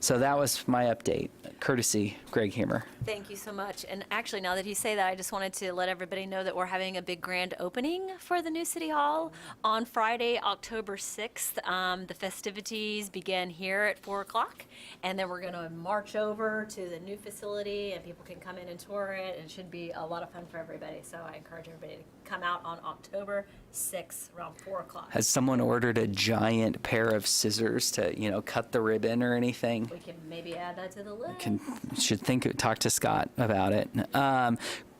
So that was my update, courtesy Greg Hemer. Thank you so much. And actually, now that you say that, I just wanted to let everybody know that we're having a big grand opening for the new City Hall on Friday, October 6th. The festivities begin here at 4 o'clock, and then we're going to march over to the new facility, and people can come in and tour it, and it should be a lot of fun for everybody. So I encourage everybody to come out on October 6th around 4 o'clock. Has someone ordered a giant pair of scissors to, cut the ribbon or anything? We can maybe add that to the list. Should talk to Scott about it.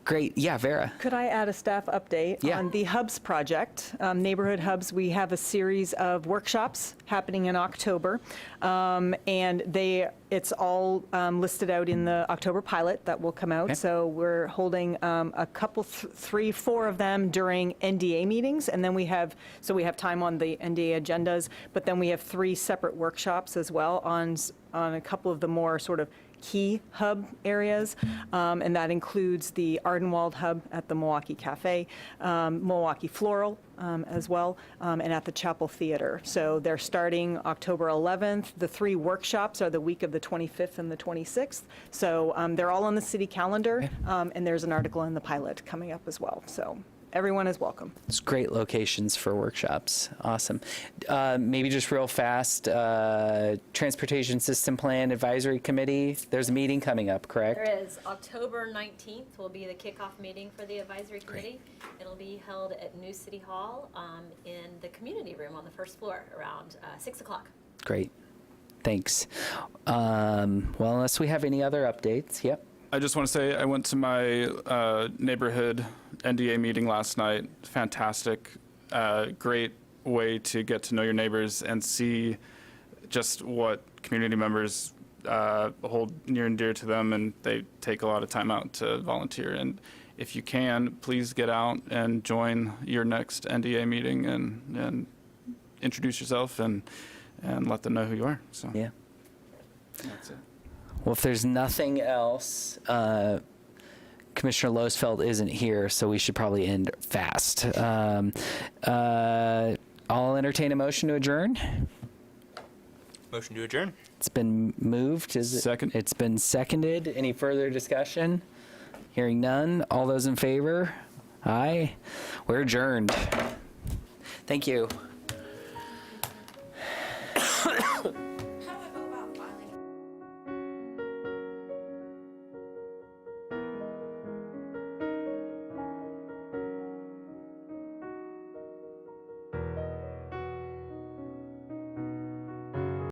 Great. Yeah, Vera. Could I add a staff update Yeah. on the Hubs project? Neighborhood Hubs, we have a series of workshops happening in October, and it's all listed out in the October pilot that will come out. Okay. So we're holding a couple, 3, 4 of them during NDA meetings, and then we have time on the NDA agendas, but then we have 3 separate workshops as well on a couple of the more sort of key hub areas, and that includes the Ardenwald Hub at the Milwaukie Cafe, Milwaukie Floral as well, and at the Chapel Theater. So they're starting October 11th. The 3 workshops are the week of the 25th and the 26th. So they're all on the city calendar, and there's an article in the pilot coming up as well. So everyone is welcome. It's great locations for workshops. Awesome. Maybe just real fast, Transportation System Plan Advisory Committee, there's a meeting coming up, correct? There is. October 19th will be the kickoff meeting for the advisory committee. It'll be held at New City Hall in the community room on the first floor around 6 o'clock. Great. Thanks. Well, unless we have any other updates, yep. I just want to say I went to my neighborhood NDA meeting last night. Fantastic. Great way to get to know your neighbors and see just what community members hold near and dear to them, and they take a lot of time out to volunteer. And if you can, please get out and join your next NDA meeting and introduce yourself and let them know who you are. So Yeah. that's it. Well, if there's nothing else, Commissioner Losfeld isn't here, so we should probably end fast. I'll entertain a motion to adjourn. Motion to adjourn. It's been moved. Is it? Second. It's been seconded. Any further discussion? Hearing none. All those in favor? Aye. We're adjourned. Thank you.